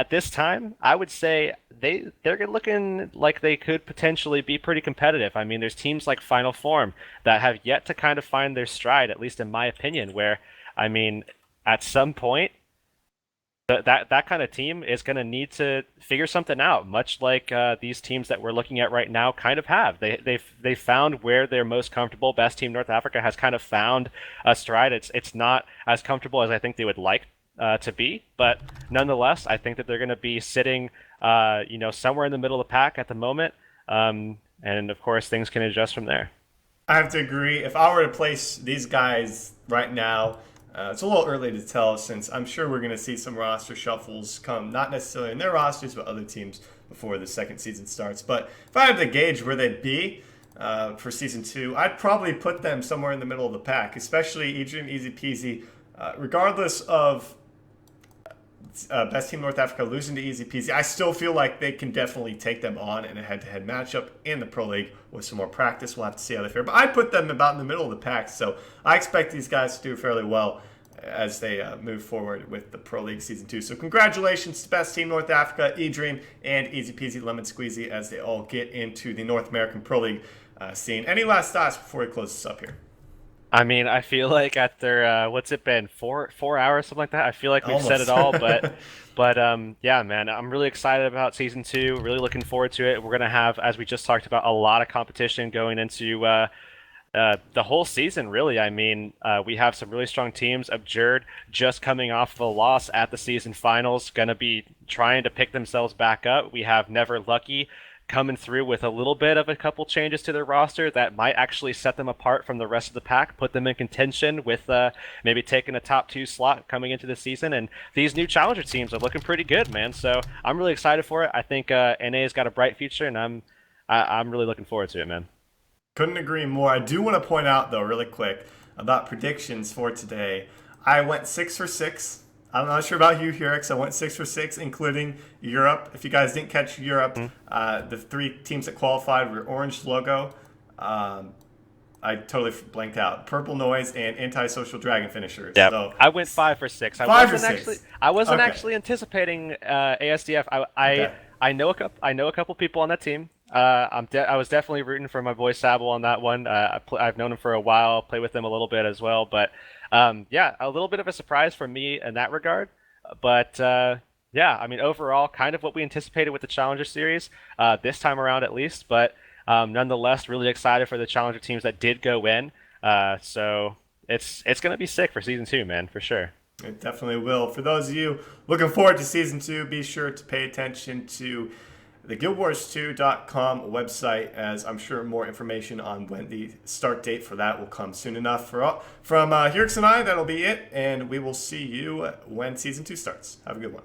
this time, I would say they're looking like they could potentially be pretty competitive. I mean, there's teams like Final Form that have yet to kind of find their stride, at least in my opinion, where, I mean, at some point, that kind of team is going to need to figure something out, much like these teams that we're looking at right now kind of have. They found where they're most comfortable. Best Team North Africa has kind of found a stride. It's not as comfortable as I think they would like to be, but nonetheless, I think that they're going to be sitting, somewhere in the middle of the pack at the moment, and of course, things can adjust from there. I have to agree. If I were to place these guys right now, it's a little early to tell, since I'm sure we're going to see some roster shuffles come, not necessarily in their rosters, but other teams before the second season starts. But if I had to gauge where they'd be for Season 2, I'd probably put them somewhere in the middle of the pack, especially E-Dream, easy peasy, regardless of Best Team North Africa losing to Easy Peasy. I still feel like they can definitely take them on in a head-to-head matchup in the Pro League with some more practice. We'll have to see how they fare. But I put them about in the middle of the pack, so I expect these guys to do fairly well as they move forward with the Pro League Season 2. So congratulations to Best Team North Africa, E-Dream, and Easy Peasy Lemon Squeezy as they all get into the North American Pro League scene. Any last thoughts before we close this up here? I mean, I feel like after what's it been, 4 hours, something like that. I feel like we've said it Almost. all, but yeah, man, I'm really excited about season two. Really looking forward to it. We're gonna have, as we just talked about, a lot of competition going into the whole season, really. I mean, we have some really strong teams. Abjurd just coming off of a loss at the season finals, gonna be trying to pick themselves back up. We have Never Lucky coming through with a little bit of a couple changes to their roster that might actually set them apart from the rest of the pack, put them in contention with maybe taking a top two slot coming into the season. And these new challenger teams are looking pretty good, man. So I'm really excited for it. I think NA's got a bright future, and I'm really looking forward to it, man. Couldn't agree more. I do want to point out, though, really quick, about predictions for today. I went 6 for 6. I'm not sure about you, Hurix. I went 6 for 6, including Europe. If you guys didn't catch Europe, the 3 teams that qualified were Orange Logo. I totally blanked out. Purple Noise and Antisocial Dragon Finishers. Yeah, So I went 5 for 6. I wasn't Okay. actually anticipating ASDF. Okay. I know a couple people on that team. I was definitely rooting for my boy Sable on that one. I've known him for a while, play with him a little bit as well. But yeah, a little bit of a surprise for me in that regard. But yeah, I mean, overall, kind of what we anticipated with the Challenger Series this time around, at least. But nonetheless, really excited for the Challenger teams that did go in. So it's gonna be sick for season two, man, for sure. It definitely will. For those of you looking forward to season 2, be sure to pay attention to the guildwars2.com website, as I'm sure more information on when the start date for that will come soon enough. From Hurix and I, that'll be it, and we will see you when season 2 starts. Have a good one.